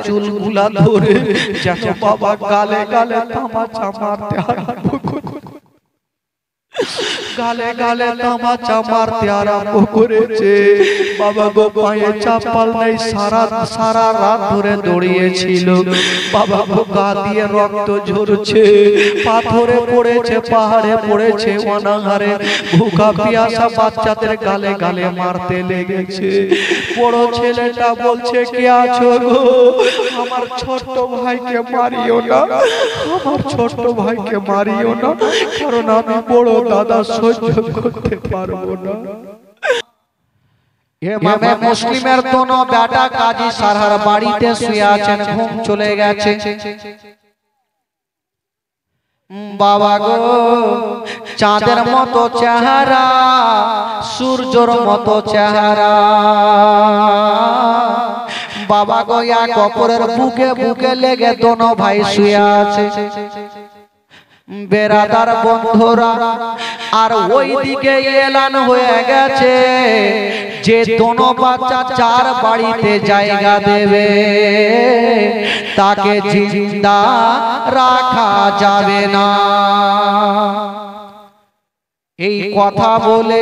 চুলগুলা ধরে যেন বাবা গালে গালে তামাচা মারতে আরম্ভ গালে গালে তামাচা মারতে আরম্ভ করেছে। বাবা গো পায়ে চাপাল নেই, সারা রাত ধরে দৌড়িয়েছিল। বাবা গো গা দিয়ে রক্ত ঝরছে, পাথরে পড়েছে, পাহাড়ে পড়েছে, অনাহারে ভুখা পিয়াসা বাচ্চাদের গালে গালে মারতে লেগেছে। বড় ছেলেটা বলছে, কে আছো গো? আমার ছোট্ট ভাইকে মারিও না, আমার ছোট্ট ভাইকে মারিও না, কারণ আমি বড় দাদা সহ্য করতে পারবো না। ইমামে মুসলিমের দোনো বেটা কাজী সারহার বাড়িতে শুয়ে আছেন, ঘুম চলে গেছে। বাবা গো চাঁদের মতো চেহারা, সূর্যের মতো চেহারা। বাবা গো এক অপরের বুকে বুকে লেগে দোনো ভাই শুয়ে আছে। বেরাদার বন্ধুরা, আর ওই দিকে এলান হয়ে গেছে যে দোনো বাচ্চা যার বাড়িতে জায়গা দেবে তাকে জিন্দা রাখা যাবে না। এই কথা বলে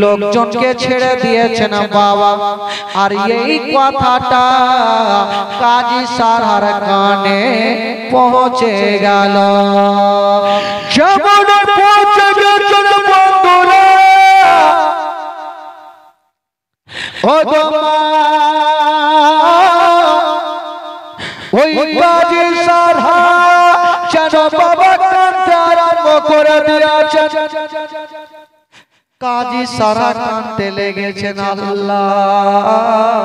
লোকজনকে ছেড়ে দিয়েছেন বাবা। আর এই কথাটা কাজী সারহার কানে পৌঁছে গেল। যেমন পৌঁছে গেছেন বন্ধুরা, ওই কাজী সারহার যেন বাবা কাঁদতে আরম্ভ করে দিয়েছেন। কাজী সারহার কাঁদতে লেগেছেন। আল্লাহ,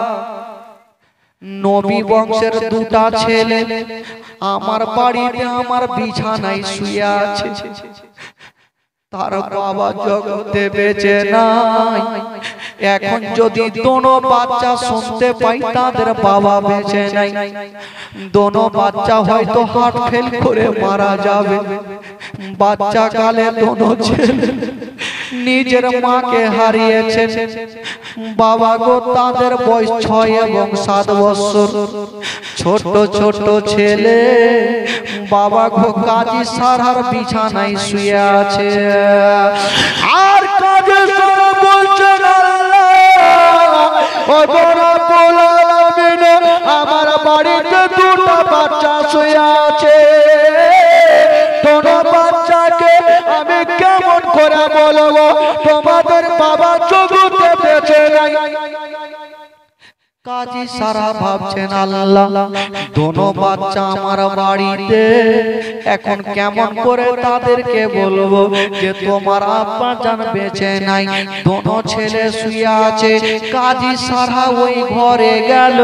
নবী বংশের দুটা ছেলে আমার বাড়িতে আমার বিছানায় শুয়ে আছে, তার বাবা জগতে বেঁচে নাই। এখন যদি দোনো বাচ্চা শুনতে পাই তাদের বাবা বেঁচে নাই, দোনো বাচ্চা হয়তো হার্ট ফেল করে মারা যাবে। বাচ্চা কালে দোনো ছেলে নিজের মাকে হারিয়েছে। বাবা গো তাদের বয়স 6 এবং 7 বছর, ছোট ছোট ছেলে। বাবা গো কাজী সারহার বিছানায় শুয়ে আছে। আর কাজী সারহার বলছেন, আমার বাড়িতে দুটো বাচ্চা শুয়ে আছে, দোনো বাচ্চাকে আমি কেমন করে বলবো তোমাদের বাবা জগতে বেঁচে নাই। কাজী সারহার ভাবছেন, আল্লাহ, দোনো বাচ্চা আমার বাড়িতে, এখন কেমন করে তাদেরকে বলবো যে তোমার আব্বা জান বেঁচে নাই, দোনো ছেলে শুয়ে আছে। কাজী সারহার ওই ঘরে গেল,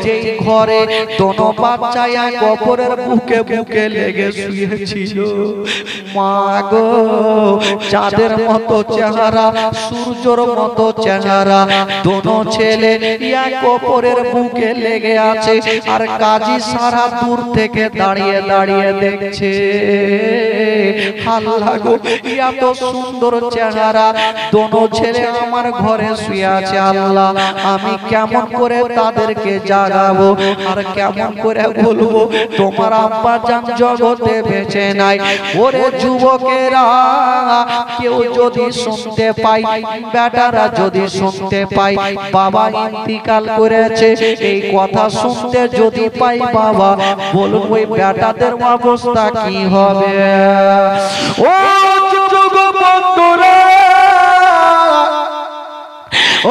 যেই ঘরে দোনো বাচ্চা এক অপরের বুকে বুকে লেগে শুয়েছিল। মা গো, চাঁদের মতো চেহারা, সূর্যের মতো চেহারা, দোনো ছেলে এক অপরের বুকে লেগে আছে। আর কাজী সারহার দূর থেকে দাঁড়িয়ে দাঁড়িয়ে দেখছে। আল্লাহ গো, এত সুন্দর চেহারা, দোনো ছেলে আমার ঘরে শুয়ে আছে। আল্লাহ, আমি কেমন করে তাদেরকে জাগাবো আর কেমন করে বলবো তোমার আব্বা জান জগতে বেঁচে নাই। ওরে যুবকেরা, কেউ যদি শুনতে পাই, বেটারা যদি শুনতে পাই বাবা ইন্তিকাল করেছে, এই কথা শুনতে যদি পাই বাবা, বলুন ওই বেটাদের অবস্থা কি হবে? ও যুবক বন্ধুরা,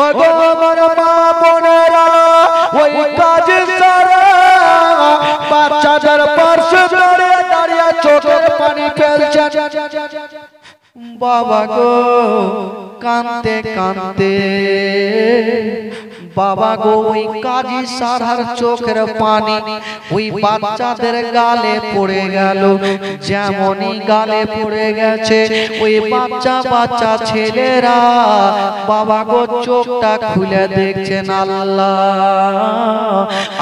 ও গো আমার মা বোনেরা, ওই কাজী সারহার বাচ্চাদের পাশে দাঁড়িয়ে দাঁড়িয়ে চোখের পানি ফেলছেন। বাবা গো কাঁদতে কাঁদতে, বাবা গো ওই কাজী সারহার চোখের পানি ওই বাচ্চাদের গালে পড়ে গেল। যেমনই গালে পড়ে গেছে, ওই বাচ্চা বাচ্চা ছেলেরা বাবা গো চোখটা খুলে দেখছেন। আল্লাহ,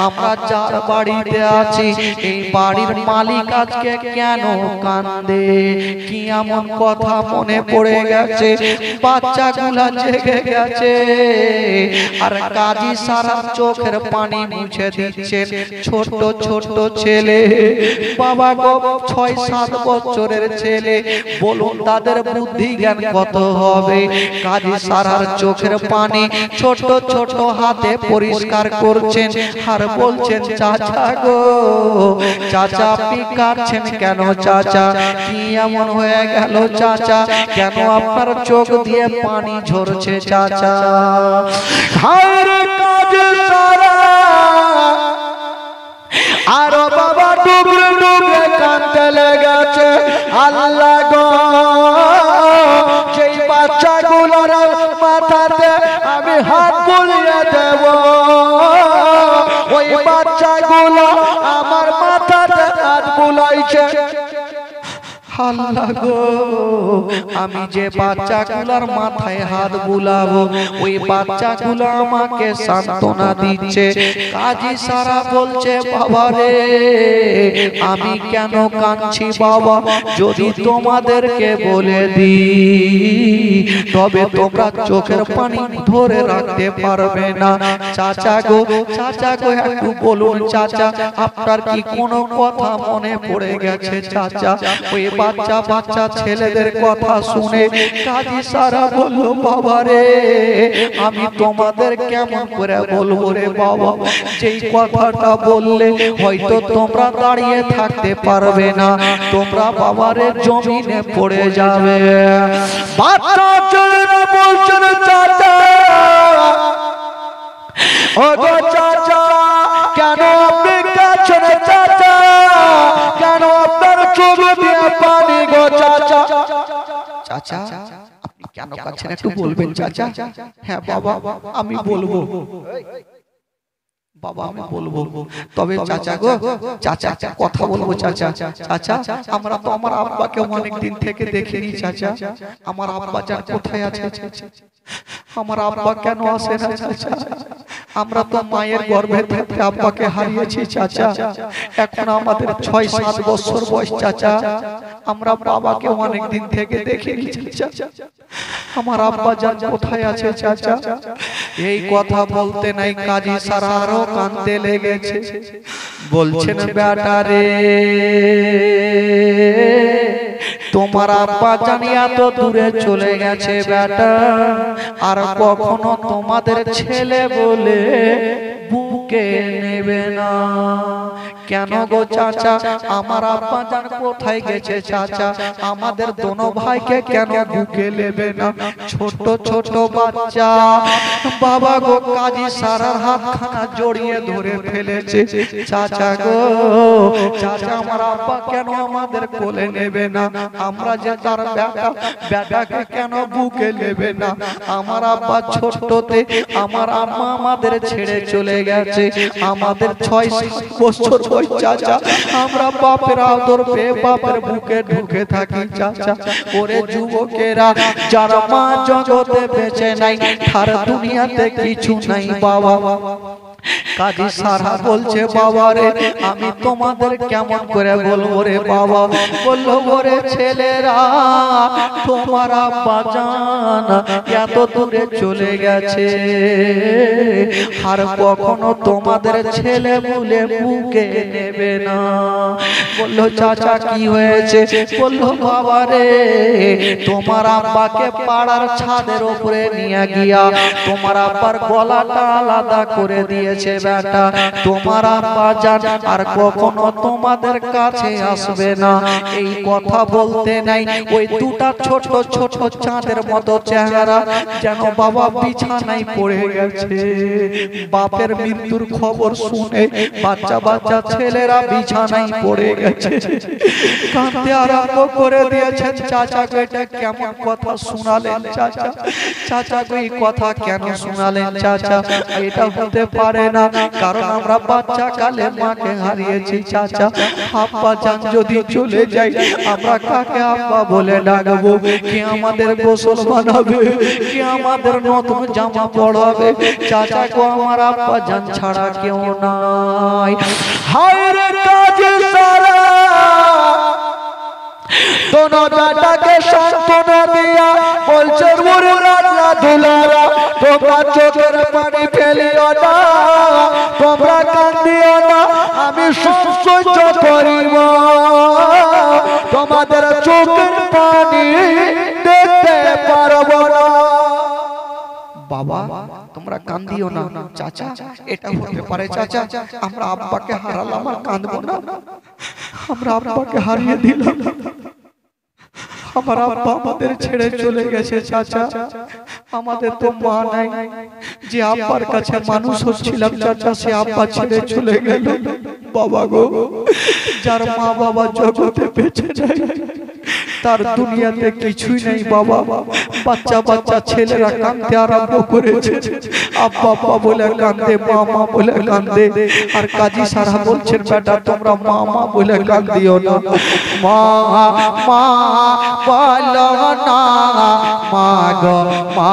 আমরা যার বাড়িতে আছি এই বাড়ির মালিক আজকে কেন কাঁদে? কি এমন কথা মনে পড়ে গেছে? বাচ্চাগুলা জেগে গেছে। আর কাজী সারা চোখের পানি মুছে দিচ্ছেন। ছোট ছোট ছেলে বাবা গো, 6-7 বছরের ছেলে, বলুন তাদের বুদ্ধি জ্ঞান কত হবে? কাজী সারার চোখের পানি ছোট ছোট হাতে পরিষ্কার করছেন আর বলছেন, চাচা গো, চাচা আপনি কাঁদছেন কেন? চাচা কি এমন হয়ে গেল? চাচা কেন আপনার চোখ দিয়ে পানি ঝরছে? চাচা আর বাবা ডুবরে ডুবরে কাঁদতে লেগেছে। আল্লাহ গো, যেই বাচ্চাগুলোর মাথাতে আমি হাত বুলিয়ে দেব, ওই বাচ্চাগুলো আমার মাথাতে হাত বুলাইছে। আল্লাহ গো, আমি যে বাচ্চাগুলোর মাথায় হাত বুলাবো, ওই বাচ্চাগুলো আমাকে সান্ত্বনা দিচ্ছে। কাজী সারা বলছে, বাবা রে, আমি কেন কাঁদছি বাবা? যদি তোমাদেরকে বলে দিই তবে তোমরা চোখের পানি ধরে রাখতে পারবে না। চাচা গো, চাচা গো, একটু বলুন চাচা, আপনার কি কোনো কথা মনে পড়ে গেছে? চাচা ওই বাচ্চা বাচ্চা ছেলেদের কথা শুনে কাজী সারা বলল, বাবা রে, আমি তোমাদের কেমন করে বলবো রে বাবা? যেই কথাটা বললে হয়তো তোমরা দাঁড়িয়ে থাকতে পারবে না, তোমরা বাবারে জমিনে পড়ে যাবে। বাচ্চা ছেলেরা বলছেন, চাচা ও গো চাচা, কেন আপনি কাঁদছেন? চাচা কেন আপনার চোখ দিয়ে পানি গো? চাচা চাচা আপনি কেন কাঁদছেন একটু বলবেন চাচা? হ্যাঁ বাবা আমি বলবো, বাবা আমি বলবো, তবে চাচা গো, চাচা কথা বলবো চাচা। চাচা আমরা তো আমার আব্বাকে অনেক দিন থেকে দেখিনি চাচা, আমার আব্বা জান কোথায় আছে? আমার আব্বা কেন আসে না চাচা? আমরা তো মায়ের গর্ভে থেকে আব্বাকে হারিয়েছি চাচা। এখন আমাদের 6-7 বছর বয়স চাচা, আমরা বাবাকে অনেক দিন থেকে দেখিনি চাচা। আমার আব্বা জান কোথায় আছে চাচা? এই কথা বলতে নাই কাজী সারা আরো কাঁদতে লেগেছে। বলছেন, বেটা রে, তোমার আব্বা জানি এত দূরে চলে গেছে বেটা, আর কখনো তোমাদের ছেলে বলে বুকে নেবে না। কেন গো চাচা, আমার আব্বা জান কোথায় গেছে চাচা? আমাদের দোনো ভাইকে কেন বুকে নেবে না? ছোট ছোট বাচ্চা বাবা গো, কাজী সারার হাতখানা জড়িয়ে ধরে ফেলেছে। চাচা গো, চাচা আমার আব্বা কেন আমাদের কোলে নেবে না? আমরা যে তার বেটাকে কেন বুকে নেবে না? আমার আব্বা ছোটতে আমার আম্মা আমাদের ছেড়ে চলে গেছে, আমাদের 6-7 বছর বয়স চাচা, আমরা বাপের আদর পেয়ে বাপের বুকে ঢুকে থাকি চাচা। ওরে যুবকেরা, যারা মা জগতে বেঁচে নাই, তার দুনিয়াতে কিছু নাই বাবা। কাজী সারা বলছে, বাবা রে, আমি তোমাদের কেমন করে বলবো রে বাবা? বললো, ওরে ছেলেরা, তোমার আব্বা জান এত দূরে চলে গেছে, আর কখনো তোমাদের ছেলে বলে বুকে নেবে না। বললো, চাচা কি হয়েছে? বললো, বাবা রে, তোমার আব্বাকে পাড়ার ছাদের উপরে নিয়ে গিয়া তোমার আব্বার গলাটা আলাদা করে দিয়েছে বেটা। তোমার আব্বা জান আর কখনো তোমাদের কাছে আসবে না। এই কথা বলতে নাই ওই দুটা ছোট ছোট চাঁদের মতো চেহারা যেন বাবা বিছানায় পড়ে গেছে। বাপের মৃত্যুর খবর শুনে বাচ্চা বাচ্চা ছেলেরা বিছানায় পড়ে গেছে, কাঁদতে আরম্ভ করে দিয়েছেন। চাচা গো, এটা কেমন কথা শোনালেন চাচা? চাচা গো, এই কথা কেন শোনালেন চাচা? এটা হতে পারে না, কারণ আমরা বাচ্চা কালে মাকে হারিয়েছি চাচা। আব্বা জান যদি চলে যায়, আমরা কাকে আব্বা বলে ডাকবো? কে আমাদের গোসল বানাবে? কে আমাদের নতুন জামা পরাবে? চাচা গো, আমার আব্বা জান ছাড়া কেউ নাই। হায় রে কাজী সারা, दोनों बेटा के सांत्वना दिया बोलছেন ওরে রাজা দুলারা তোমরা চোখের পানি ফেলিও না তোমরা কাঁদিও না আমি সব সহ্য করিব তোমাদের চোখের পানি দেখতে পারবো না বাবা তোমরা কাঁদিও না চাচা এটা হতে পারে চাচা আমরা আব্বাকে হারালাম আর কাঁদবো না আমরা আব্বাকে হারিয়ে দিলাম আমার আব্বা আমাদের ছেড়ে চলে গেছে চাচা আমাদের তো মা নাই যে আব্বার কাছে মানুষ হচ্ছিলাম চাচা সে আব্বা ছেড়ে চলে গেল বাবা গো যার মা বাবা জগতে বেঁচে যায় তার দুনিয়াতে কিছুই নেই বাবা বাচ্চা বাচ্চা ছেলেরা কাঁদতে আরম্ভ করেছে আব্বা আব্বা বলে কাঁদে মা মা বলে কাঁদে আর কাজী সারা বলছেন বেটা তোমরা মা মা বলে কাঁদিও না মা মা বলো না মা গো মা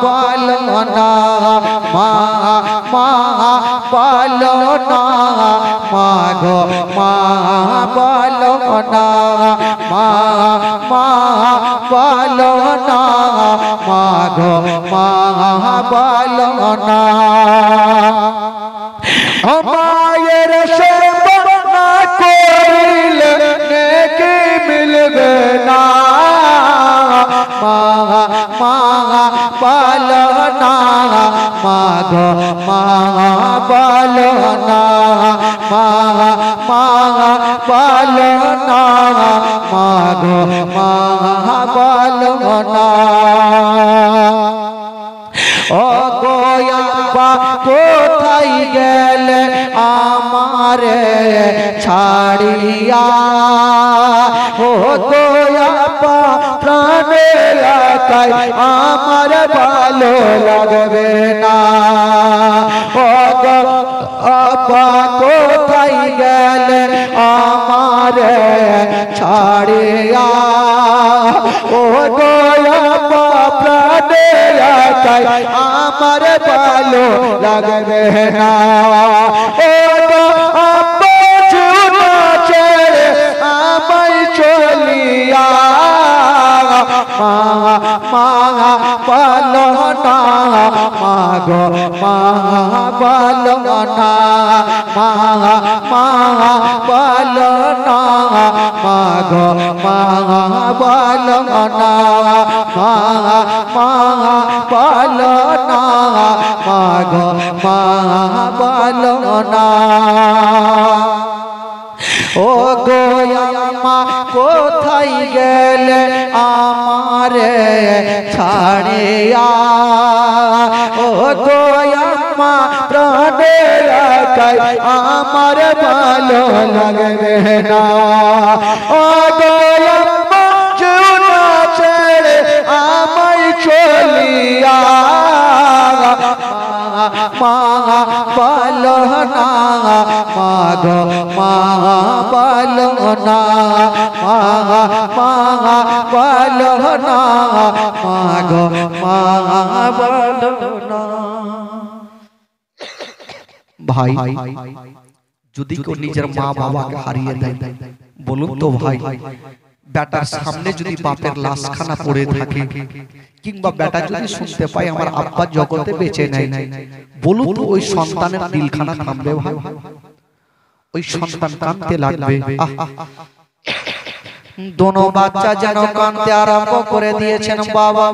বলো না মা মা বলো না মা গো মা বলো না মা মা বলো না মা গো মা বলো না মায়ের সেবা না করিলে নেকি মিলবে না মা মা বলো না মা গো মা বলো না মা মা বলো না মা গো মা বলো না ও গো আব্বা কোথায় গেলে আমারে ছাড়িয়া ও গো আব্বা প্রাণের আকাই আমার ভালো লাগবে না ও গো আব্বা কোথায় গেলে আমারে ছাড়িয়া ও গো আব্বা প্রাণের আকাই আমার ভালো লাগবে না ও গো আব্বা চুনা ছেড়ে আমায় চলিয়া মা মা বলো না মা গো মা বলো না মা মা বলো না মা গো মা বলো না মা মা বলো না মা গো মা বলো না ও গো আম্মা কোথায় গেলে আমারে ছাড়িয়া ও গো আম্মা প্রাণের আকাই আমার ভালো লাগবে না ও গো আম্মা চুনা ছেড়ে আমায় চলিয়া মা বলো না মা গো মা বলো না মা মা বলো না মা গো মা বলো না ভাই যদি কেউ নিজের মা বাবাকে হারিয়ে দেয় বলুন তো ভাই বেটার সামনে যদি বাপের লাশখানা পড়ে থাকে কিংবা বেটা যদি শুনতে পায় আমার আব্বা জগতে বেঁচে নাই বলুন তো ওই সন্তানের দিলখানা থামবে ভাই ওই সন্তান কাঁদতে লাগবে দোনো বাচ্চা যেন কাঁদতে আরম্ভ করে দিয়েছেন বাবা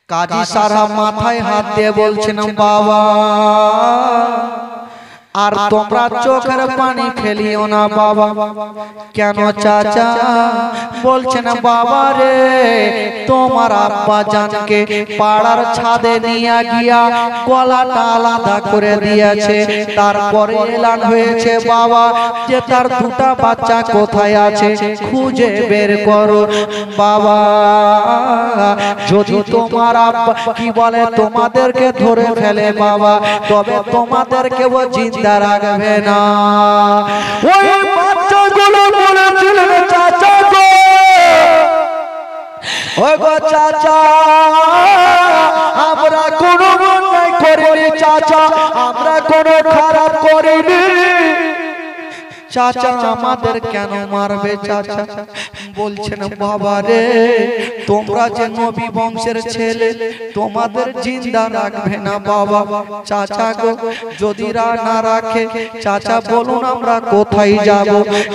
কাজী সারা মাথায় হাত দিয়ে বলছেন বাবা আর তোমরা চোখের পানি ফেলিও না বাবা কেন চাচা বলছেন বাবা রে তোমার আব্বা জানকে পাড়ার ছাদে নিয়ে গিয়া গলাটা আলাদা করে দিয়েছে তারপরে এলান হয়েছে বাবা যে তার দুটা বাচ্চা কোথায় আছে খুঁজে বের করো বাবা যদি তোমার আব্বা কি বলে তোমাদেরকে ধরে ফেলে বাবা তবে তোমাদেরকে ও জিন্দা রাখবে না ওই বাচ্চাগুলো বলেছিলেন চাচা গো ওই গো চাচা আমরা কোনো অন্যায় করিনি চাচা আমরা কোনো খারাপ করিনি চাচা আমাদের কেন মারবে চাচা? বলছেন বাবা রে, তোমরা যে নবী বংশের ছেলে, তোমাদের জিন্দা রাখবে না বাবা। চাচা গো, যদি না রাখে চাচা বলুন আমরা কোথায় যাব?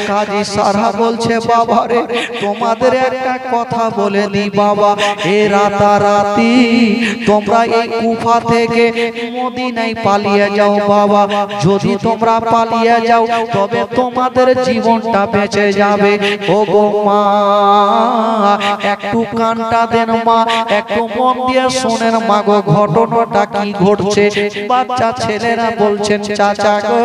কাজী সারা বলছে বাবা রে, তোমাদের একটা কথা বলে দি বাবা, এ রাতারাতি তোমরা এই কুফা থেকে মদিনায় পালিয়ে যাও বাবা। যদি তোমরা পালিয়ে যাও তবে তোমাদের জীবনটা বেঁচে যাবে। ও গো মা, একটু কানটা দেন মা, একটু মন দিয়ে শোনেন মা গো, ঘটনাটা কি ঘটছে। বাচ্চা ছেলেরা বলছেন চাচা গো,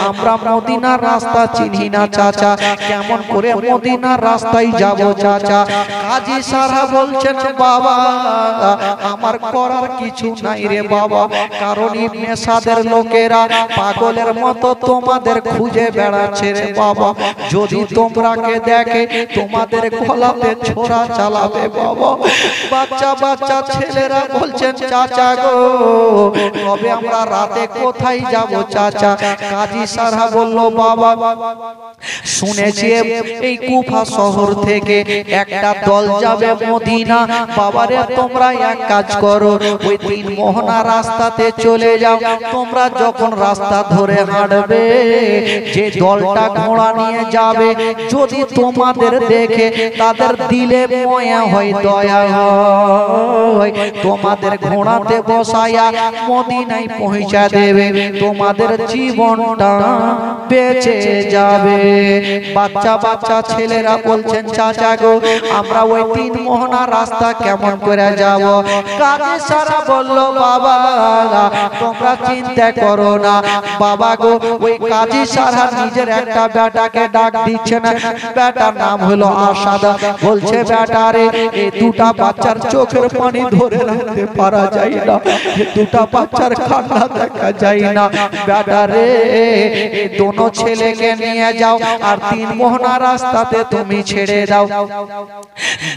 আমরা মদিনার রাস্তা চিনি না চাচা, কেমন করে মদিনার রাস্তায় যাব চাচা? কাজী সারা বলছেন বাবা, আমার করার কিছু নাই রে বাবা, কারণ ইবনে সাদের লোকেরা পাগলের মতো তোমাদের খুঁজে বেড়াচ্ছে রে বাবা। যদি তোমরাকে দেখে তোমাদের গলাতে ছোরা চালাবে বাবা। বাচ্চা বাচ্চা ছেলেরা বলছেন চাচা গো, তবে আমরা রাতে কোথায় যাব চাচা? কাজী সারা বলল বাবা, শুনেছি এই কুফা শহর থেকে একটা দল যাবে মদিনা। বাবারে তোমরা এক কাজ করো, ওই তিন মোহনা রাস্তাতে চলে যাও। তোমরা যখন রাস্তা ধরে হাঁটবে, যে দলটা ঘোড়া নিয়ে যাবে, যদি তোমাদের দেখে তাদের দিলে ময়া হয়, দয়া হয়, তোমাদের ঘোড়াতে বসায়া মদিনায় পৌঁছা দেবে, তোমাদের জীবনটা বেঁচে যাবে। বাচ্চা বাচ্চা ছেলেরা বলছেন চাচা গো, আমরা ওই তিন মোহনা রাস্তা কেমন করে যাব? কাজী সারা বলল বাবা, তোমরা চিন্তা করো না বাবা গো। ওই কাজী সারা নিজের একটা বেটাকে ডাক দিচ্ছে না, বেটার নাম হলো আসাদ। বলছে বেটা রে, এই দুটা বাচ্চার চোখের পানি ধরে রাখতে পারা যায় না, দুটা বাচ্চার কান্না দেখা যায় না। বেটা রে, এই দোনো ছেলেকে নিয়ে যাও আর তিন মোহনা রাস্তাতে তুমি ছেড়ে দাও।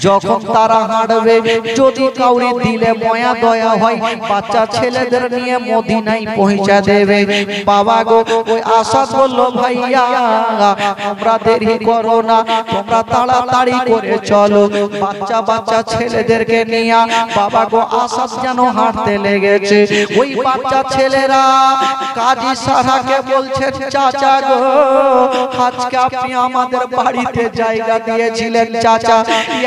যখন তারা হাঁটবে, যদি কাউরি দিলে ময়া দয়া হয়, বাচ্চা ছেলেদের নিয়ে মদিনায় পৌঁছা দেবে। বাবা গো, ওই আসাদ বলল ভাইয়া তোমরা দেরি করো না, তোমরা তাড়াতাড়ি করে চলো। বাচ্চা বাচ্চা ছেলেদেরকে নিয়ে বাবা গো আসাদ যেন হাঁটতে লেগেছে। ওই বাচ্চা ছেলেরা কাজী সারাকে বলছেন চাচা গো, আজকে আপনি আমাদের বাড়িতে জায়গা দিয়েছিলেন চাচা,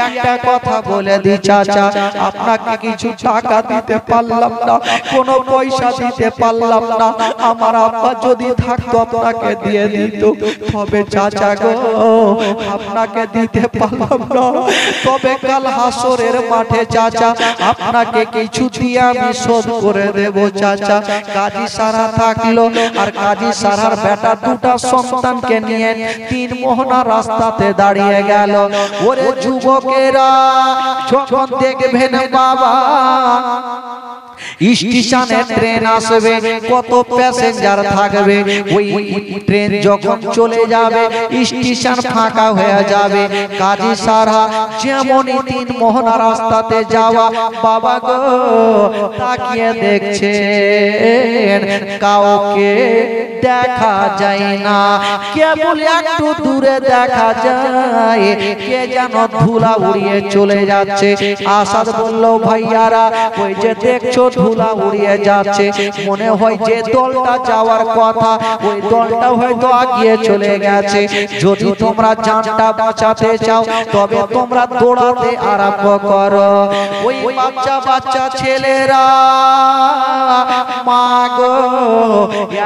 একটা কথা বলে দি চাচা, আপনাকে কিছু টাকা দিতে পারলাম না, কোনো পয়সা দিতে পারলাম না। আমার আব্বা যদি থাকতো আপনাকে দিয়ে দিত, তবে চাচা গো আপনাকে দিতে পারলাম না, তবে কাল হাসরের মাঠে চাচা আপনাকে কিছু দিয়ে আমি শোধ করে দেব চাচা। কাজী সারা থাকলো আর কাজী সারার বেটা দুটা সন্তানকে নিয়ে তিন মোহনা রাস্তাতে দাঁড়িয়ে গেল। ওরে যুবকেরা, যখন দেখবেন বাবা স্টেশনে ট্রেন আসবে, কত প্যাসেঞ্জার থাকবে, ওই ট্রেন যখন চলে যাবে স্টেশন ফাঁকা হয়ে যাবে। কাজী সারা যেমনই তিন মোহনা রাস্তাতে যাওয়া, বাবা গো তাকিয়ে দেখছেন, কাউকে দেখা যায় না, কেবল একটু দূরে দেখা যায় কে যেন ধুলা উড়িয়ে চলে যাচ্ছে। আসাদ বলল ভাইয়ারা, ওই যে দেখছো ধুলা উড়িয়ে যাচ্ছে, মনে হয় যে দলটা যাওয়ার কথা ওই দলটা হয়তো আগিয়ে চলে গেছে। যদি তোমরা জানটা বাঁচাতে চাও তবে তোমরা দৌড়াতে আরম্ভ করো। ওই বাচ্চা বাচ্চা ছেলেরা মা গো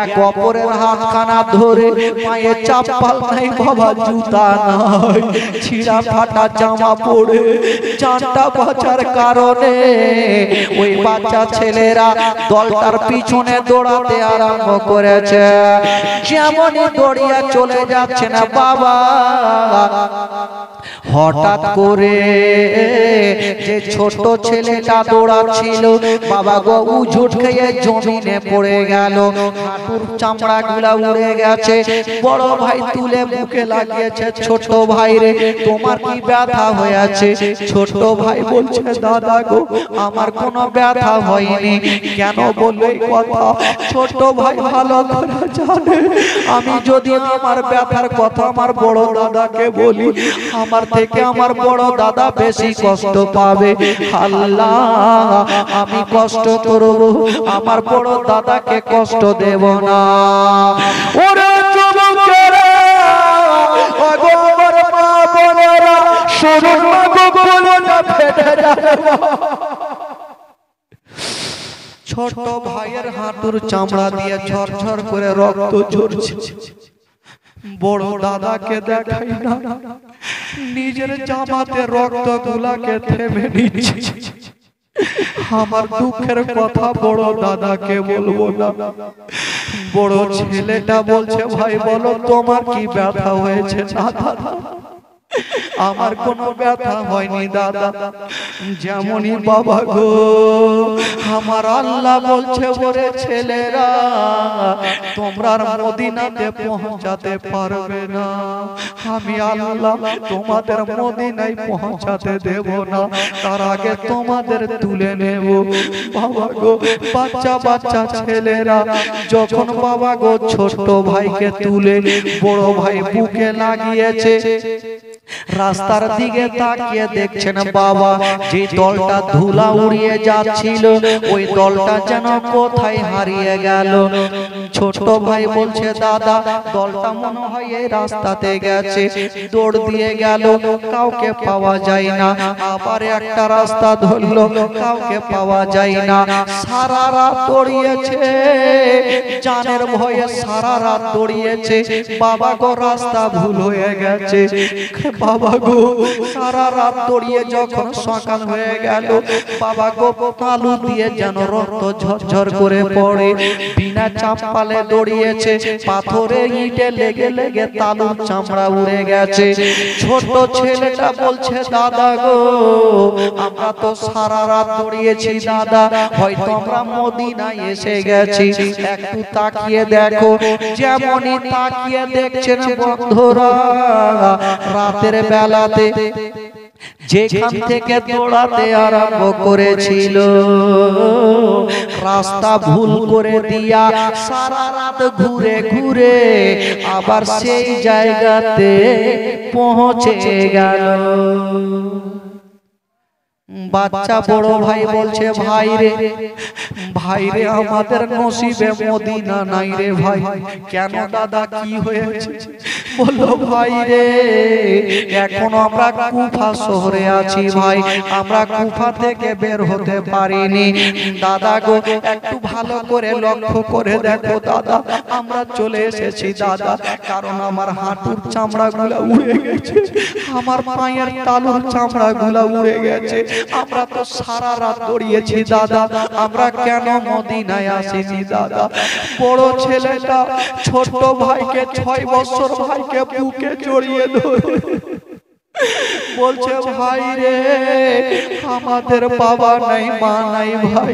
এক অপরের হাতখানা ধরে, পায়ে চাপ্পাল নাই বাবা, জুতা নাই, ছিঁড়া ফাটা জামা পরে জানটা বাঁচার কারণে ওই বাচ্চা ছেলেরা দলটার পিছনে দৌড়াতে আরম্ভ করেছে। যেমনই দৌড়িয়া চলে যাচ্ছে না বাবা, হঠাৎ করে যে ছোট ছেলেটা দৌড়াচ্ছিল বাবা গো উঝুট খেয়ে জমিনে পড়ে গেল, হাঁটুর চামড়া গুলা উড়ে গেছে। বড় ভাই তুলে বুকে লাগিয়েছে, ছোট ভাই রে তোমার কি ব্যথা হয়েছে? ছোট ভাই বলছে দাদা গো আমার কোনো ব্যথা হয়নি। কেন বললে কথা? ছোট ভাই ভালো করে জানে আমি যদি আমার ব্যথার কথা আমার বড় দাদাকে বলি আমার থেকে আমার বড় দাদা বেশি কষ্ট পাবে। আল্লাহ আমি কষ্ট করব, আমার বড় দাদাকে কষ্ট দেব না। ওরে যুবকেরা ওগো আমার মা বোনেরা শুনুন গো বলনা ফেটে যাবে। ছোট ভাইয়ের হাঁটুর চামড়া দিয়ে ঝরঝর করে রক্ত ঝরছে। বড় দাদাকে দেখাই না, নিজের জামাতে রক্ত গুলাকে থেমে নিচ্ছে। আমার দুঃখের কথা বড় দাদাকে বলবো না। বড় ছেলেটা বলছে ভাই বলো তোমার কি ব্যথা হয়েছে? দাদা আমার কোনো ব্যথা হয়নি দাদা। যেমনই বাবা গো আমার আল্লাহ বলছে ওরে ছেলেরা তোমরা মদিনাতে পৌঁছাতে পারবে না, আমি আল্লাহ তোমাদের মদিনায় পৌঁছাতে দেব না, তার আগে তোমাদের তুলে নেব। বাবা গো বাচ্চা বাচ্চা ছেলেরা যখন বাবা গো ছোট ভাইকে তুলে বড় ভাই বুকে লাগিয়েছে, রাস্তার দিকে তাকিয়ে দেখছেন বাবা যে দলটা ধুলা উড়িয়ে যাচ্ছিল ওই দলটা যেন কোথায় হারিয়ে গেল। ছোট ভাই বলছে দাদা দলটা মনে হয় এই রাস্তাতে গেছে। দৌড় দিয়ে গেল, কাউকে পাওয়া যায় না। আবার একটা রাস্তা ধরলো, কাউকে পাওয়া যায় না। সারা রাত দৌড়িয়েছে, জানের ভয়ে সারা রাত দৌড়িয়েছে। বাবা গো রাস্তা ভুল হয়ে গেছে। বাবা গো সারা রাত দৌড়িয়ে যখন সকাল হয়ে গেল বাবা গো তালু দিয়ে যেন রক্ত ঝরঝর করে পড়ে। বিনা চাপালে দৌড়িয়েছে, পাথরে ইটে লেগে লেগে তালুর চামড়া উড়ে গেছে। ছোট ছেলেটা বলছে দাদা গো আমরা তো সারা রাত দৌড়িয়েছি দাদা, হয়তো আমরা মদিনায় এসে গেছি। একটু তাকিয়ে দেখো। যেমনই তাকিয়ে দেখছেন বন্ধুরা রাতের বেলাতে যেখান থেকে দৌড়াতে আরম্ভ করেছিল রাস্তা ভুল করে দিয়া সারা রাত ঘুরে ঘুরে আবার সেই জায়গাতে পৌঁছে গেল। বাচ্চা বড় ভাই বলছে ভাই রে আমাদের নসিবে মদিনা নাই রে ভাই। কেন দাদা কি হয়েছে? বললো ভাই রে এখনো আমরা কুফা শহরে আছি ভাই, আমরা কুফা থেকে বের হতে পারিনি। দাদা গো একটু ভালো করে লক্ষ্য করে দেখো দাদা আমরা চলে এসেছি দাদা, কারণ আমার হাঁটুর চামড়া গুলা উড়ে গেছে, আমার পায়ের তালুর চামড়া গুলা উড়ে গেছে। আমরা তো সারা রাত দৌড়িয়েছি দাদা, আমরা কেন মদিনায় আসিনি দাদা? বড় ছেলেটা ছোট ভাইকে 6 বছর ভাইকে বুকে জড়িয়ে ধরে বলছে ভাই রে আমাদের বাবা নাই মা নাই ভাই,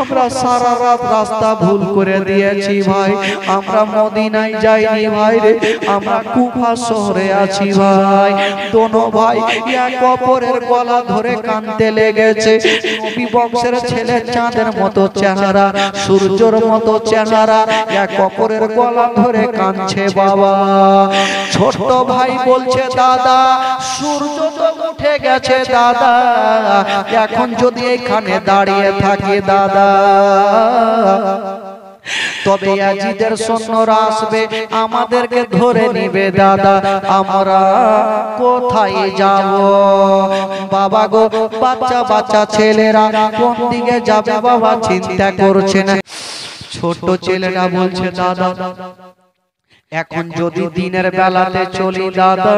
আমরা সারা রাত রাস্তা ভুল করে দিয়েছি ভাই, আমরা মদিনায় যাইনি ভাই রে, আমরা কুফা শহরে আছি ভাই। দোনো ভাই এক অপরের গলা ধরে কাঁদতে লেগেছে। নবী বংশের ছেলে চাঁদের মতো চেহারা, সূর্যের মতো চেহারা, এক অপরের গলা ধরে কাঁদছে বাবা। ছোট ভাই বলছে দাদা সূর্য তো উঠে গেছে দাদা, এখন যদি এখানে দাঁড়িয়ে থাকি দাদা তবে ইয়াজিদের সৈন্যরা আসবে আমাদেরকে ধরে নিবে দাদা, আমরা কোথায় যাব? বাবা গো বাচ্চা বাচ্চা ছেলেরা কোন দিকে যাবে বাবা চিন্তা করছে না। ছোট ছেলেরা বলছে দাদা এখন যদি দিনের বেলাতে চলি দাদা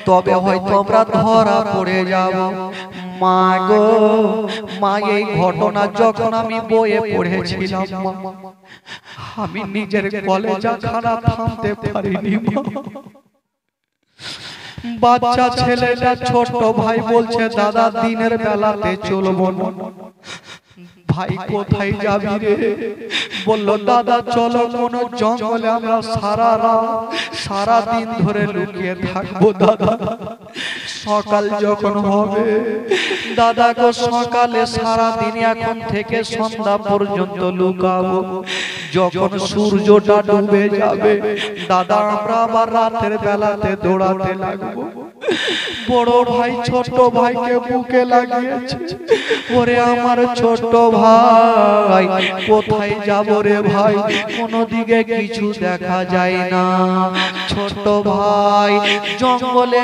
তবে হয়তো আমরা ধরা পড়ে যাব। মা গো মা এই ঘটনা যখন আমি বইয়ে পড়েছিলাম আমি নিজের কলেজা খারাপ থামতে পারিনি। বাচ্চা ছেলেটা ছোট ভাই বলছে দাদা দিনের বেলাতে চলবো না। ভাই কোথায় যাবি রে? বলল দাদা চলো কোনো জঙ্গলে আমরা সারা দিন ধরে লুকিয়ে থাকবো দাদা। সকাল যখন হবে দাদা গো, সকালে সারা দিন এখন থেকে সন্ধ্যা পর্যন্ত লুকাবো। যখন সূর্যটা ডুবে যাবে দাদা আমরা আবার রাতের বেলাতে দৌড়াতে লাগবো। বড় ভাই ছোট ভাইকে বুকে লাগিয়েছে, ওরে আমার ছোট ভাই কোথায় যাব রে ভাই, কোনো দিকে কিছু দেখা যায় না। ছোট ভাই জঙ্গলে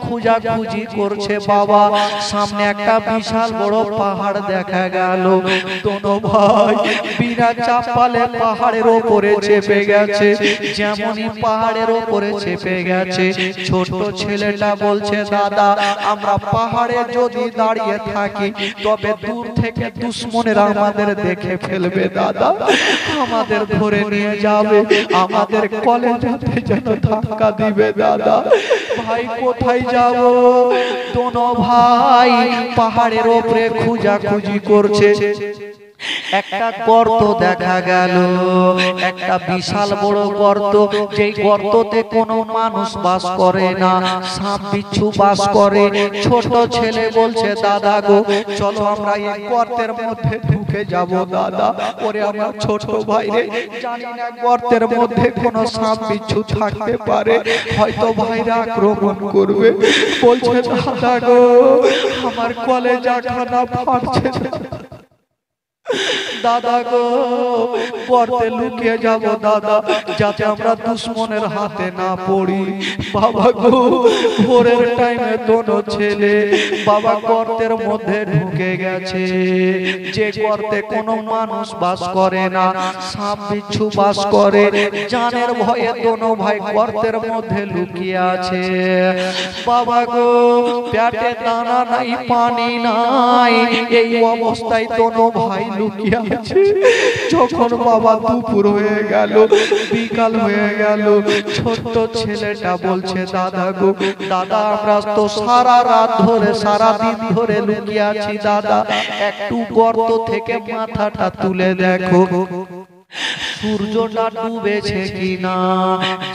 খোঁজাখুঁজি করছে বাবা, সামনে একটা বিশাল বড় পাহাড় দেখা গেল। দোনো ভাই বিনা চাপালে পাহাড়ের ওপরে চেপে গেছে। যেমনই পাহাড়ের ওপরে চেপে গেছে ছোট ছেলেটা বলছে দাদা আমরা পাহাড়ে যদি দাঁড়িয়ে থাকি তবে দূর থেকে দুশমনেরা আমাদের দেখে ফেলবে দাদা, আমাদের ধরে নিয়ে যাবে, আমাদের কলেজাতে যেন ধাক্কা দিবে দাদা। ভাই কোথায় যাব? দোনো ভাই পাহাড়ের ওপরে খোঁজাখুঁজি করছে। একটা গর্ত দেখা গেল, একটা বিশাল বড় গর্ত, যেই গর্ততে কোনো মানুষ বাস করে না, সাপ বিচ্ছু বাস করে। ছোট ছেলে বলছে দাদা গো চলো আমরা এই গর্তের মধ্যে ঢুকে যাব দাদা। ওরে আমার ছোট ভাই রে, জানি না গর্তের মধ্যে কোনো সাপ বিচ্ছু থাকতে পারে, হয়তো ভাইরা আক্রমণ করবে। বলছে দাদা গো আমার কলেজা খানা ফাটছে দাদা গো, গর্তে লুকিয়ে যাব দাদা যাতে আমরা দুশমনের হাতে না পড়ি। বাবা গো ভোরের টাইমে দোনো ছেলে বাবা গর্তের মধ্যে ঢুকে গেছে, যে গর্তে কোনো মানুষ বাস করে না, সাপ বিচ্ছু বাস করে। জানের ভয়ে দোনো ভাই গর্তের মধ্যে লুকিয়ে আছে। বাবা গো পেটে দানা নাই পানি নাই, এই অবস্থায় দোনো ভাই লুকিয়ে আছে। যখন বাবা দুপুর হয়ে গেল, বিকাল হয়ে গেল, ছোট্ট ছেলেটা বলছে দাদা গো দাদা আমরা তো সারা রাত ধরে সারা দিন ধরে লুকিয়ে আছি দাদা, একটু গর্ত থেকে মাথাটা তুলে দেখো সূর্যটা ডুবেছে কিনা।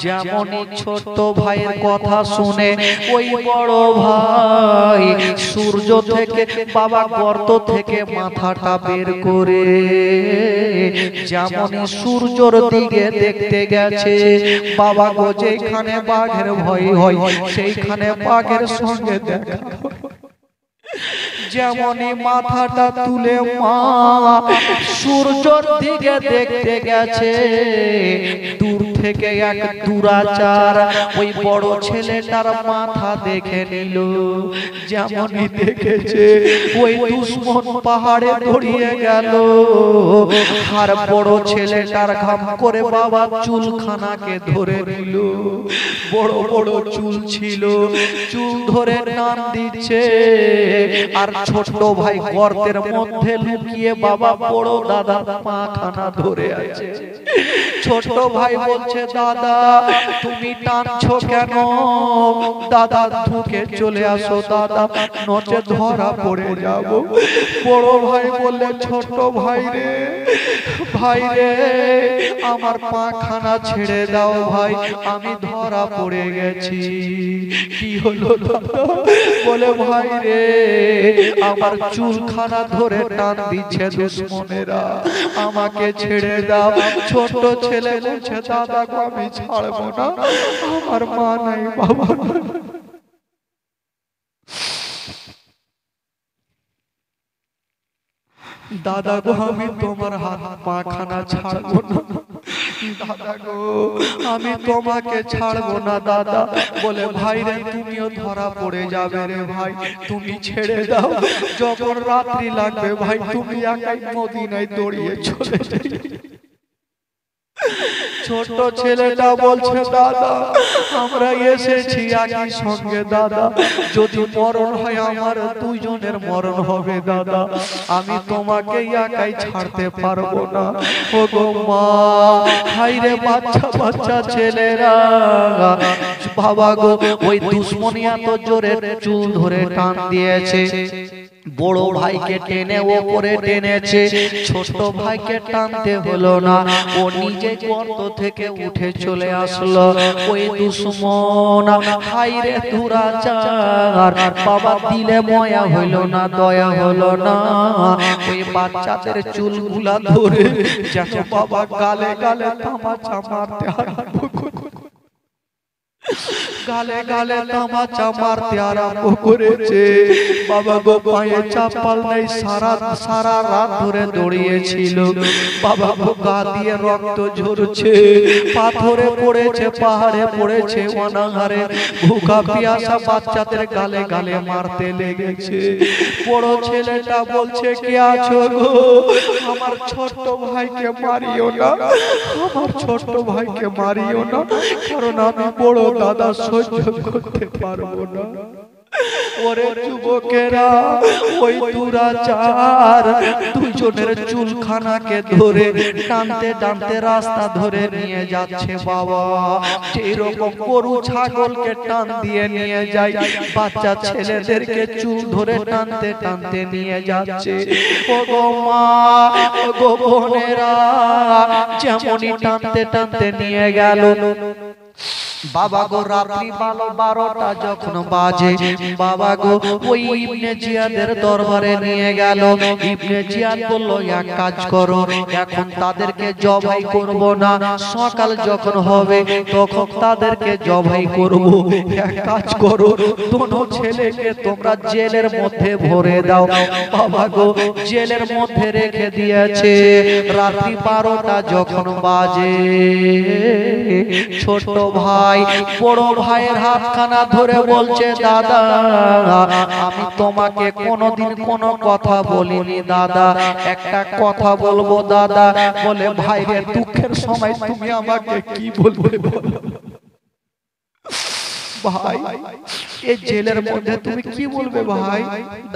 যেমনই ছোট্ট ভাইয়ের কথা শুনে ওই বড় ভাই সূর্য থেকে বাবা গর্ত থেকে মাথাটা বের করে যেমনই সূর্যর দিকে দেখতে গেছে, বাবা গো যেখানে বাঘের ভয় হয় সেইখানে বাঘের সঙ্গে দেখা। যেমনই মাথাটা তুলে মা সূর্যর দিকে দেখতে গেছে, দূর থেকে এক দুরাচার ওই বড় ছেলেটার মাথা দেখে নিল। যেমনই দেখেছে ওই দুশমন পাহাড়ে দড়িয়ে গেল, আর বড় ছেলেটার ঘাম করে বাবা চুলখানাকে ধরে নিল। বড় বড় চুল ছিল, চুল ধরে টান দিচ্ছে। আর ছোট ভাই গর্তের মধ্যে লুকিয়ে বাবা বড় দাদা পাখানা ধরে আছে। ছোট ভাই বলছে দাদা তুমি টানছো কেন? দাদা ঢুকে চলে আসো দাদা, নচে ধরা পড়ে যাব। বড় ভাই বললে ছোট ভাই রে, ভাই রে আমার পাখানা ছেড়ে দাও ভাই, আমি ধরা পড়ে গেছি। কি হলো দাদা? বলে ভাই রে আমার চুলখানা ধরে টান দিচ্ছে দুশমনেরা, আমাকে ছেড়ে দাও। ছোট ছেলে বলছে দাদা গো আমি ছাড়বো না, আমার মা নাই বাবা নাই। দাদা গো আমি তোমার হাত পাখানা ছাড়বো না, দাদা গো আমি তোমাকে ছাড়বো না দাদা। বলে ভাই রে তুমিও ধরা পড়ে যাবে রে ভাই, তুমি ছেড়ে দাও। যখন রাত্রি লাগবে ভাই তুমি একাই মদিনায় দৌড়িয়ে চলে যাবে। ছোট ছেলেটা বলছে দাদা আমরা এসেছি একই সঙ্গে দাদা, যদি মরণ হয় আমার দুইজনের মরণ হবে দাদা, আমি তোমাকে একাই ছাড়তে পারবো না। ও গো মা, হায় রে বাচ্চা বাচ্চা ছেলেরা বাবা গো ওই দুশ্মনিয়া তো জোরে চুল ধরে টান দিয়েছে, বড় ভাইকে টেনে ওপরে টেনেছে, ছোট ভাইকে টানতে হলো না, ও নিজে গর্ত থেকে উঠে চলে আসলো। ওই দুশ্মন হাইরে দুরাচার, বাবা দিলে ময়া হইল না, দয়া হলো না, ওই বাচ্চাদের চুলগুলা ধরে যেন বাবা গালে গালে তামাচা মারতে আরম্ভ করে, গালে গালে তামাচা মারতে আরম্ভ করেছে। বাবা গো পায়ে চাপাল নেই, সারা রাত ধরে দৌড়িয়েছিল, বাবা গো গা দিয়ে রক্ত ঝরছে, পাথরে পড়েছে, পাহাড়ে পড়েছে, অনাহারে ভুকা পিয়াসা বাচ্চাদের গালে গালে মারতে লেগেছে। বড় ছেলেটা বলছে, কে আছো গো, আমার ছোট ভাইকে মারিও না, আমার ছোট ভাইকে মারিও না, কারণ আমি বড় দাদা সহ্য করতে পারবো না। ওরে যুবকেরা, ওই দুরাচার দুজনের চুলখানাকে ধরে টানতে টানতে রাস্তা ধরে নিয়ে যাচ্ছে। বাবা যেরকম গরু ছাগলকে টান দিয়ে নিয়ে যায়, বাচ্চা ছেলেদেরকে চুল ধরে টানতে টানতে নিয়ে যাচ্ছে। ও গো মা, ও গো বোনেরা, যেমনই টানতে টানতে নিয়ে গেল, বাবা গো রাত্রি 12টা যখন বাজে, বাবা গো ওই ইবনে জিয়াদের দরবারে নিয়ে গেল। ইবনে জিয়াদ বলল, এক কাজ করো, এখন তাদেরকে জবাই করব না, সকাল যখন হবে তখন তাদেরকে জবাই করব। এক কাজ করো, দোনো ছেলেকে তোমরা জেলের মধ্যে ভরে দাও। বাবা গো জেলের মধ্যে রেখে দিয়েছে। রাত্রি 12টা যখন বাজে, ছোট ভাই বড় ভাইয়ের হাতখানা ধরে বলছে, দাদা আমি তোমাকে কোনোদিন কোনো কথা বলিনি দাদা, একটা কথা বলবো দাদা। বলে, ভাইয়ের দুঃখের সময় তুমি আমাকে কি বলবে বলো ভাই, এই জেলের মধ্যে তুমি কি বলবে ভাই?